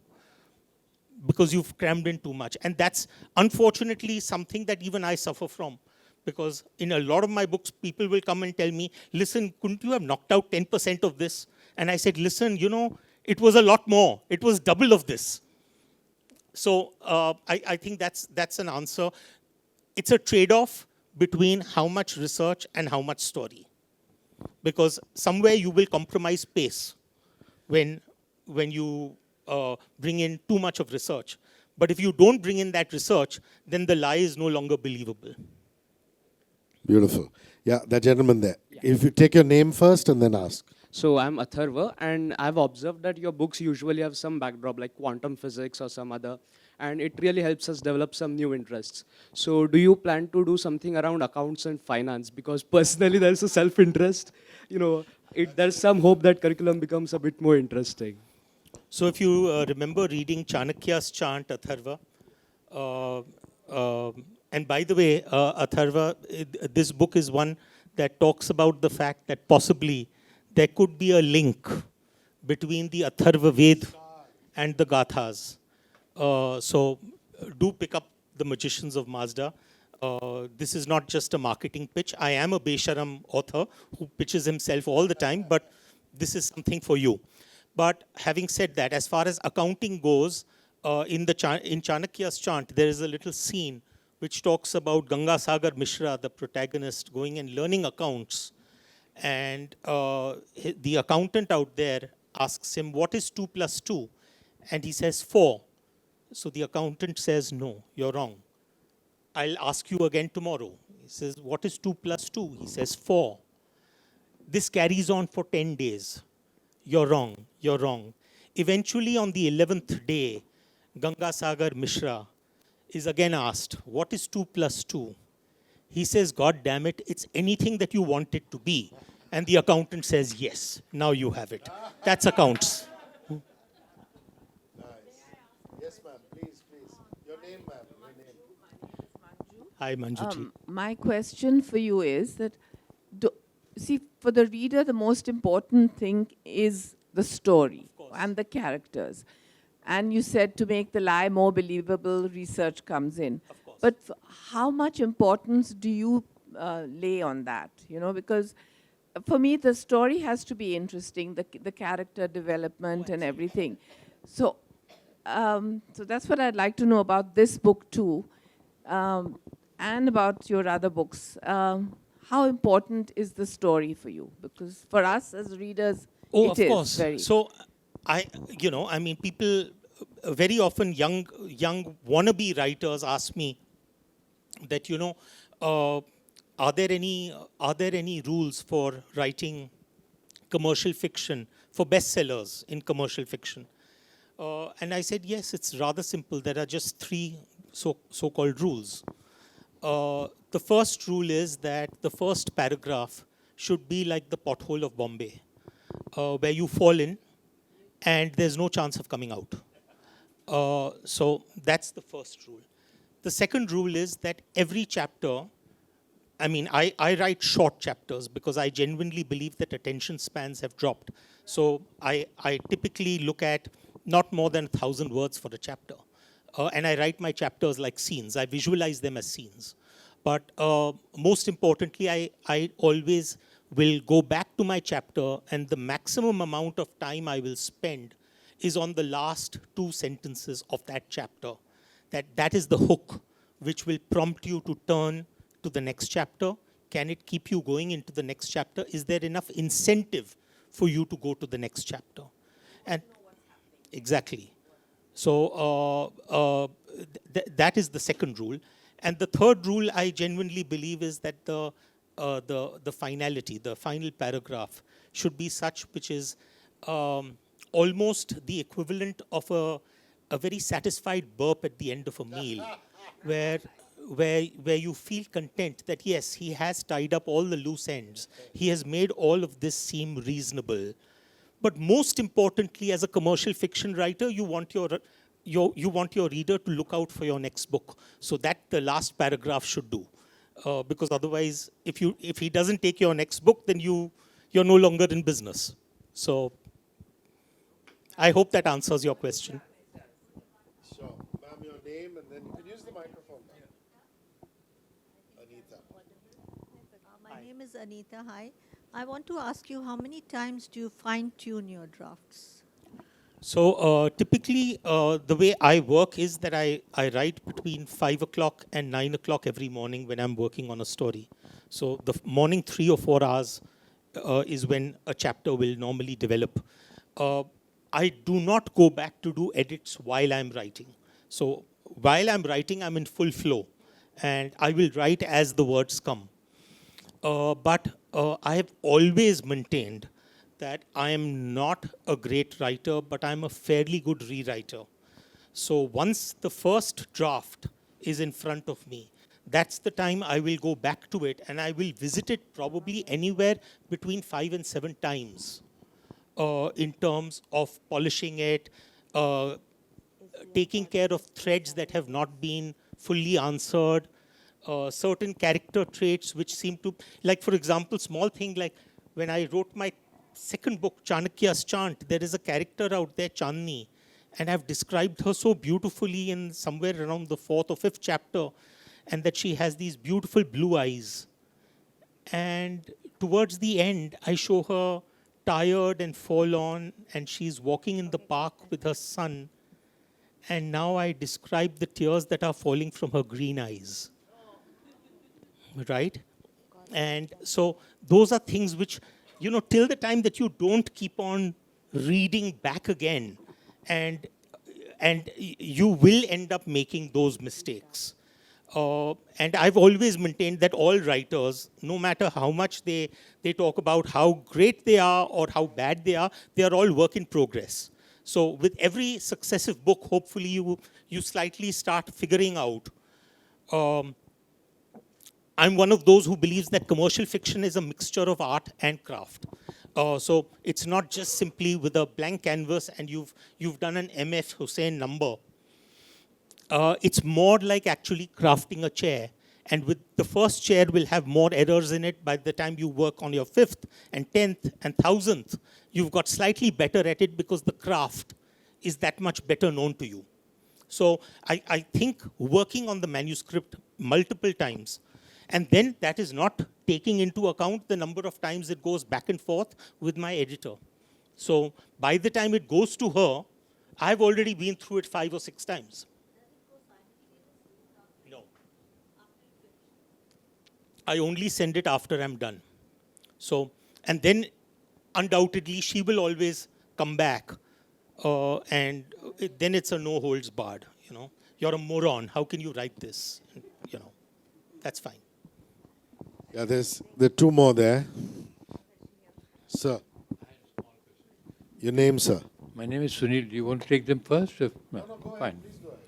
because you've crammed in too much. And that's unfortunately something that even I suffer from. Because in a lot of my books, people will come and tell me, listen, couldn't you have knocked out 10% of this? And I said, listen, it was a lot more. It was double of this. So I think that's an answer. It's a trade-off between how much research and how much story. Because somewhere you will compromise pace when you bring in too much of research. But if you don't bring in that research, then the lie is no longer believable. Beautiful. Yeah, that gentleman there. Yeah. If you take your name first and then ask. So I'm Atharva, and I've observed that your books usually have some backdrop like quantum physics or some other, and it really helps us develop some new interests. So do you plan to do something around accounts and finance? Because personally, there's a self-interest. There's some hope that curriculum becomes a bit more interesting. So if you remember reading Chanakya's chant, Atharva, And by the way, Atharva, this book is one that talks about the fact that possibly there could be a link between the Atharva Ved and the Gathas. So do pick up The Magicians of Mazda. This is not just a marketing pitch. I am a Besharam author who pitches himself all the time, but this is something for you. But having said that, as far as accounting goes, in Chanakya's chant, there is a little scene which talks about Ganga Sagar Mishra, the protagonist, going and learning accounts. And the accountant out there asks him, what is 2 plus 2? And he says, 4. So the accountant says, no, you're wrong. I'll ask you again tomorrow. He says, what is 2 plus 2? He says, 4. This carries on for 10 days. You're wrong, you're wrong. Eventually, on the 11th day, Ganga Sagar Mishra is again asked, what is 2 plus 2? He says, God damn it, it's anything that you want it to be. And the accountant says, yes, now you have it. That's accounts. Nice. Yes, ma'am. Please. Your name, ma'am. Your name. Hi, Manjuji. My question for you is that, see, for the reader, the most important thing is the story and the characters. And you said to make the lie more believable, research comes in. Of course. But how much importance do you lay on that? You know, because for me, the story has to be interesting, the character development and everything. So, so that's what I'd like to know about this book too, and about your other books. How important is the story for you? Because for us as readers, Of it is course. very. So, people, very often young wannabe writers ask me that, are there any rules for writing commercial fiction, for bestsellers in commercial fiction? And I said, yes, it's rather simple. There are just 3 so-called rules. The first rule is that the first paragraph should be like the pothole of Bombay, where you fall in and there's no chance of coming out. So that's the first rule. The second rule is that every chapter, I write short chapters because I genuinely believe that attention spans have dropped. So I typically look at not more than 1,000 words for a chapter. And I write my chapters like scenes. I visualize them as scenes. But most importantly, I always will go back to my chapter, and the maximum amount of time I will spend is on the last 2 sentences of that chapter. That is the hook which will prompt you to turn to the next chapter. Can it keep you going into the next chapter? Is there enough incentive for you to go to the next chapter? And exactly. So that is the second rule. And the third rule I genuinely believe is that the finality, the final paragraph should be such which is almost the equivalent of a very satisfied burp at the end of a meal, where you feel content that yes, he has tied up all the loose ends. He has made all of this seem reasonable. But most importantly, as a commercial fiction writer, you want your reader to look out for your next book. So that the last paragraph should do. Because otherwise, if he doesn't take your next book, then you're no longer in business. So I hope that answers your question. Sure. Ma'am, your name, and then you can use the microphone. Anita. My name is Anita. Hi. I want to ask you, how many times do you fine-tune your drafts? So typically, the way I work is that I write between 5 o'clock and 9 o'clock every morning when I'm working on a story. So the morning 3 or 4 hours is when a chapter will normally develop. I do not go back to do edits while I'm writing. So while I'm writing, I'm in full flow. And I will write as the words come. But I have always maintained that I am not a great writer, but I'm a fairly good rewriter. So once the first draft is in front of me, that's the time I will go back to it, and I will visit it probably anywhere between 5 and 7 times in terms of polishing it, taking care of threads that have not been fully answered, certain character traits which seem to, like for example, small thing like when I wrote my second book, Chanakya's Chant, there is a character out there, Chandni, and I've described her so beautifully in somewhere around the 4th or 5th chapter, and that she has these beautiful blue eyes. And towards the end, I show her tired and forlorn, and she's walking in the park with her son. And now I describe the tears that are falling from her green eyes. Right? And so those are things which, till the time that you don't keep on reading back again, and you will end up making those mistakes. And I've always maintained that all writers, no matter how much they talk about how great they are or how bad they are all work in progress. So with every successive book, hopefully you slightly start figuring out. I'm one of those who believes that commercial fiction is a mixture of art and craft. So it's not just simply with a blank canvas and you've done an M.F. Hussain number. It's more like actually crafting a chair. And with the first chair will have more errors in it. By the time you work on your 5th and 10th and 1000th, you've got slightly better at it because the craft is that much better known to you. So I think working on the manuscript multiple times, and then that is not taking into account the number of times it goes back and forth with my editor. So by the time it goes to her, I've already been through it 5 or 6 times. No. I only send it after I'm done. So, and then undoubtedly she will always come back, and then it's a no holds barred. You're a moron. How can you write this? That's fine. Yeah, there are 2 more there. Sir. Your name, sir? My name is Sunil. Do you want to take them first? No, go ahead. fine. Please go ahead.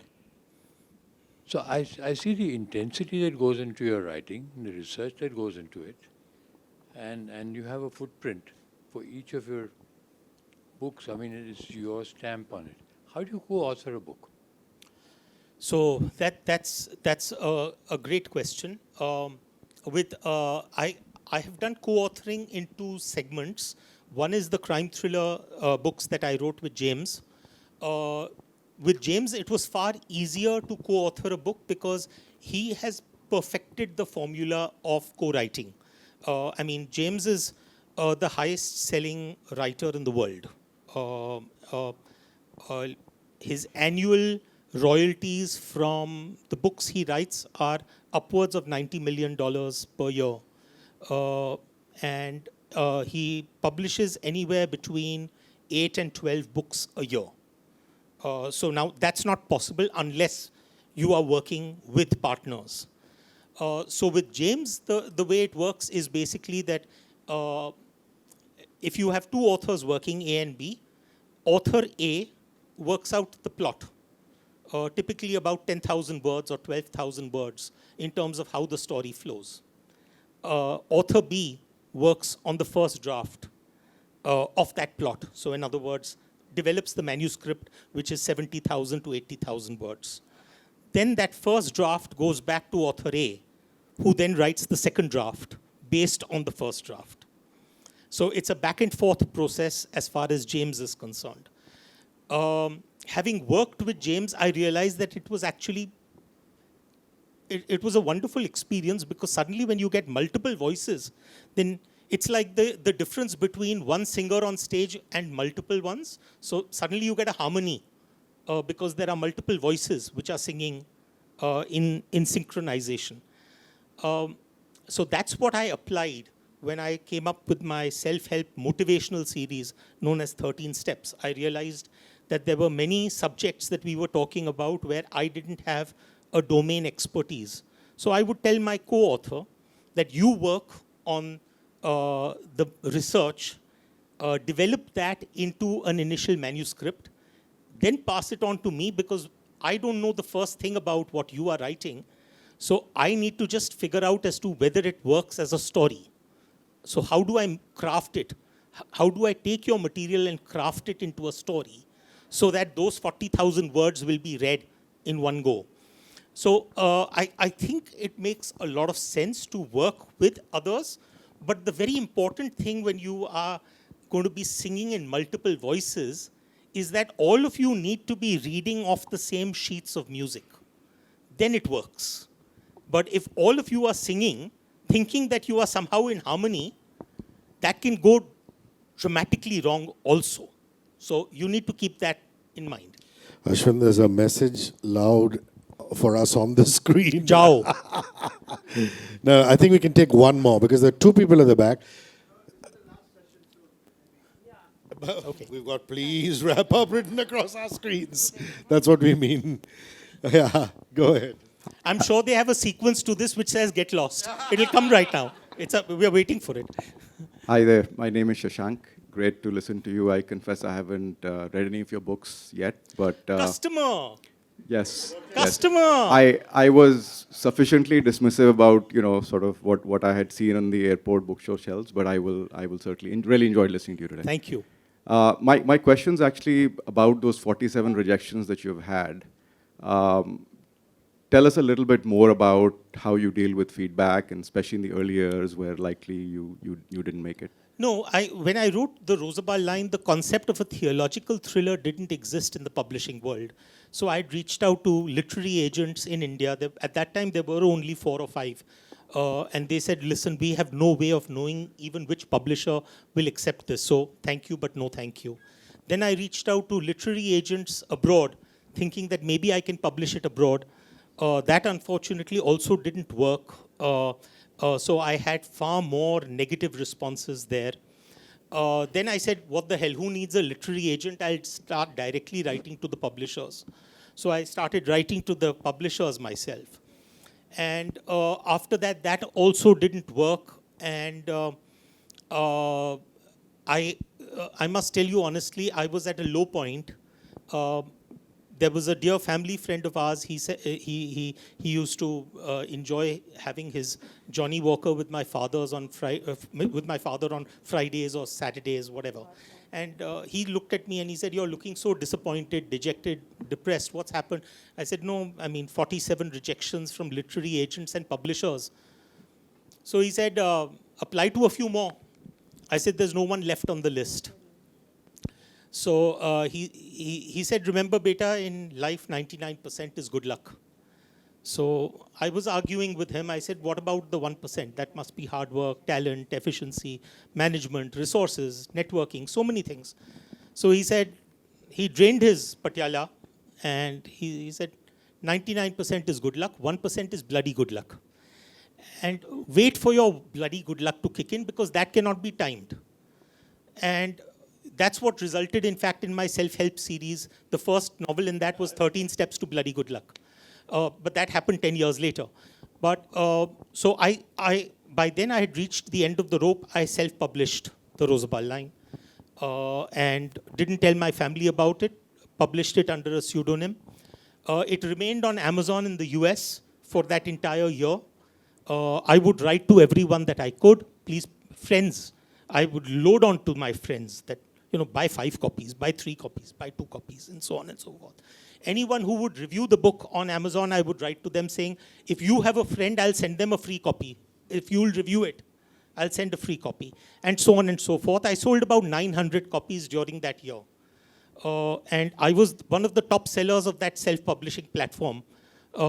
So I see the intensity that goes into your writing, the research that goes into it, and you have a footprint for each of your books. I mean, it's your stamp on it. How do you co-author a book? So that's a great question. I have done co-authoring in 2 segments. One is the crime thriller books that I wrote with James. With James, it was far easier to co-author a book because he has perfected the formula of co-writing. James is the highest-selling writer in the world. His annual royalties from the books he writes are upwards of $90 million per year. And he publishes anywhere between 8 and 12 books a year. So now that's not possible unless you are working with partners. So with James, the way it works is basically that if you have 2 authors working, A and B, author A works out the plot, typically about 10,000 words or 12,000 words in terms of how the story flows. Author B works on the first draft of that plot. So in other words, develops the manuscript, which is 70,000 to 80,000 words. Then that first draft goes back to author A, who then writes the second draft based on the first draft. So it's a back and forth process as far as James is concerned. Having worked with James, I realized that it was actually, it was a wonderful experience because suddenly when you get multiple voices, then it's like the difference between one singer on stage and multiple ones. So suddenly you get a harmony because there are multiple voices which are singing in synchronization. So that's what I applied when I came up with my self-help motivational series known as 13 Steps. I realized that there were many subjects that we were talking about where I didn't have a domain expertise. So I would tell my co-author that you work on the research, develop that into an initial manuscript, then pass it on to me because I don't know the first thing about what you are writing. So I need to just figure out as to whether it works as a story. So how do I craft it? How do I take your material and craft it into a story so that those 40,000 words will be read in one go? So I think it makes a lot of sense to work with others. But the very important thing when you are going to be singing in multiple voices is that all of you need to be reading off the same sheets of music. Then it works. But if all of you are singing, thinking that you are somehow in harmony, that can go dramatically wrong also. So you need to keep that in mind. Ashwin, there's a message loud for us on the screen. Jao. No, I think we can take one more because there are two people at the back. Okay. We've got please wrap up written across our screens. That's what we mean. Yeah, go ahead. I'm sure they have a sequence to this which says get lost. It'll come right now. We're waiting for it. Hi there, my name is Shashank. Great to listen to you. I confess I haven't read any of your books yet, but Customer. yes. Customer. I was sufficiently dismissive about sort of what I had seen on the airport bookstore shelves, but I will certainly really enjoyed listening to you today. Thank you. My question's actually about those 47 rejections that you've had. Tell us a little bit more about how you deal with feedback, and especially in the early years where likely you didn't make it. No, when I wrote the Rosabal line, the concept of a theological thriller didn't exist in the publishing world. So I'd reached out to literary agents in India. At that time, there were only 4 or 5. And they said, listen, we have no way of knowing even which publisher will accept this. So thank you, but no thank you. Then I reached out to literary agents abroad, thinking that maybe I can publish it abroad. That unfortunately also didn't work. So I had far more negative responses there. Then I said, what the hell, who needs a literary agent? I'll start directly writing to the publishers. So I started writing to the publishers myself. And after that, that also didn't work. And I must tell you honestly, I was at a low point. There was a dear family friend of ours. He said he used to enjoy having his Johnny Walker with my father on Fridays or Saturdays, whatever. And he looked at me and he said, "You're looking so disappointed, dejected, depressed. What's happened?" I said, "No, 47 rejections from literary agents and publishers." So he said, "Apply to a few more." I said, "There's no one left on the list." So he said, "Remember, beta, in life 99% is good luck." So I was arguing with him. I said, "What about the 1%? That must be hard work, talent, efficiency, management, resources, networking, so many things." So he said, he drained his Patiala and he said, 99% is good luck, 1% is bloody good luck. And wait for your bloody good luck to kick in because that cannot be timed. And that's what resulted, in fact, in my self-help series. The first novel in that was 13 Steps to Bloody Good Luck. But that happened 10 years later. But so by then I had reached the end of the rope. I self-published the Rosabal line and didn't tell my family about it. Published it under a pseudonym. It remained on Amazon in the US for that entire year. I would write to everyone that I could. Please, friends, I would load on to my friends that, buy 5 copies, buy 3 copies, buy 2 copies, and so on and so forth. Anyone who would review the book on Amazon, I would write to them saying, if you have a friend, I'll send them a free copy. If you'll review it, I'll send a free copy, and so on and so forth. I sold about 900 copies during that year. And I was one of the top sellers of that self-publishing platform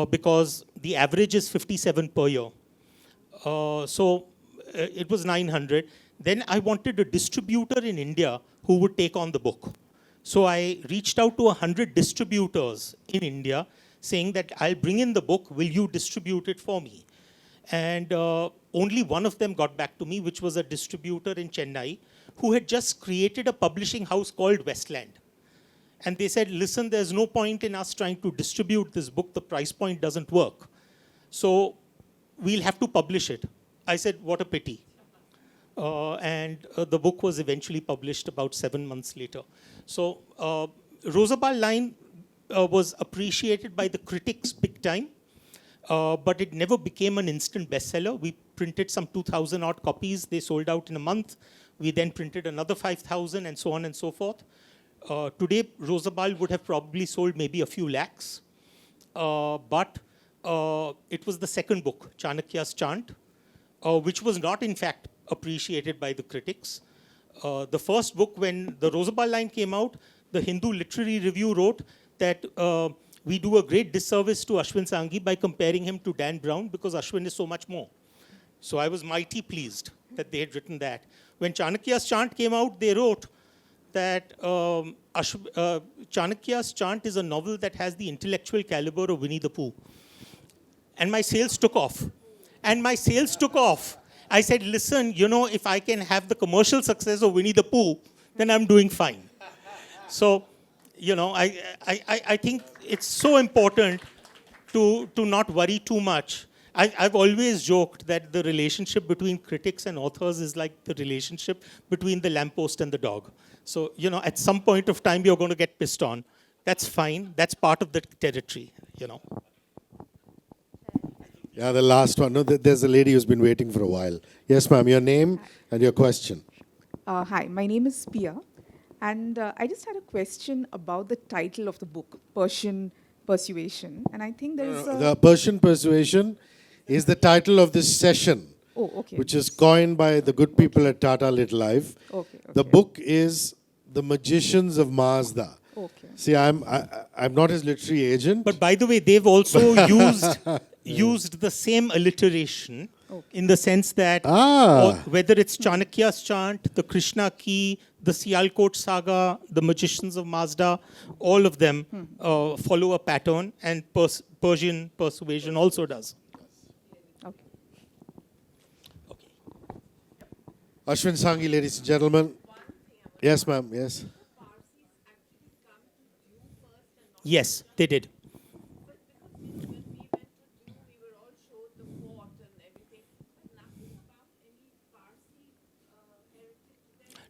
because the average is 57 per year. So it was 900. Then I wanted a distributor in India who would take on the book. So I reached out to 100 distributors in India saying that I'll bring in the book, will you distribute it for me? And only one of them got back to me, which was a distributor in Chennai who had just created a publishing house called Westland. And they said, listen, there's no point in us trying to distribute this book. The price point doesn't work. So we'll have to publish it. I said, what a pity. And the book was eventually published about 7 months later. So Rosabal line was appreciated by the critics big time, but it never became an instant bestseller. We printed some 2,000 odd copies. They sold out in a month. We then printed another 5,000 and so on and so forth. Today, Rosabal would have probably sold maybe a few lakhs. But it was the second book, Chanakya's Chant, which was not, in fact, appreciated by the critics. The first book, when the Rosabal line came out, the Hindu Literary Review wrote that we do a great disservice to Ashwin Sanghi by comparing him to Dan Brown because Ashwin is so much more. So I was mighty pleased that they had written that. When Chanakya's Chant came out, they wrote that Chanakya's Chant is a novel that has the intellectual caliber of Winnie the Pooh. And my sales took off. I said, listen, if I can have the commercial success of Winnie the Pooh, then I'm doing fine. So, I think it's so important to not worry too much. I've always joked that the relationship between critics and authors is like the relationship between the lamppost and the dog. So, at some point of time, you're going to get pissed on. That's fine. That's part of the territory, Yeah, the last one. No, there's a lady who's been waiting for a while. Yes, ma'am, your name and your question. Hi, my name is Pia, and I just had a question about the title of the book, Persian Persuasion, and I think there is The Persian Persuasion is the title of this session, which is coined by the good people at Tata LitLife. The book is The Magicians of Mazda. See, I'm not his literary agent. But by the way, they've also used the same alliteration in the sense that whether it's Chanakya's Chant, the Krishna Key, the Sialkot Saga, the Magicians of Mazda, all of them follow a pattern, and Persian Persuasion also does. Ashwin Sanghi, ladies and gentlemen. Yes, ma'am, yes. Yes, they did.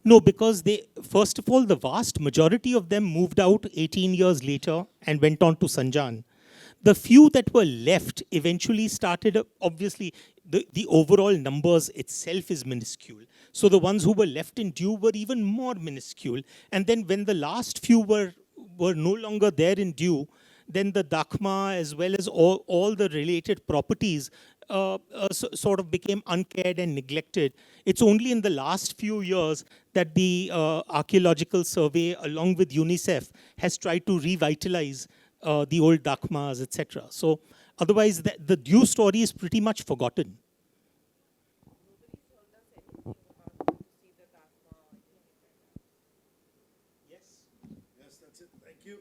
No, because first of all, the vast majority of them moved out 18 years later and went on to Sanjan. The few that were left eventually started, obviously, the overall numbers itself is minuscule. So the ones who were left in due were even more minuscule. And then when the last few were no longer there in due, then the Dakma as well as all the related properties sort of became uncared and neglected. It's only in the last few years that the Archaeological Survey, along with UNICEF, has tried to revitalize the old Dakmas, etc. So otherwise, the due story is pretty much forgotten. Yes, that's it. Thank you.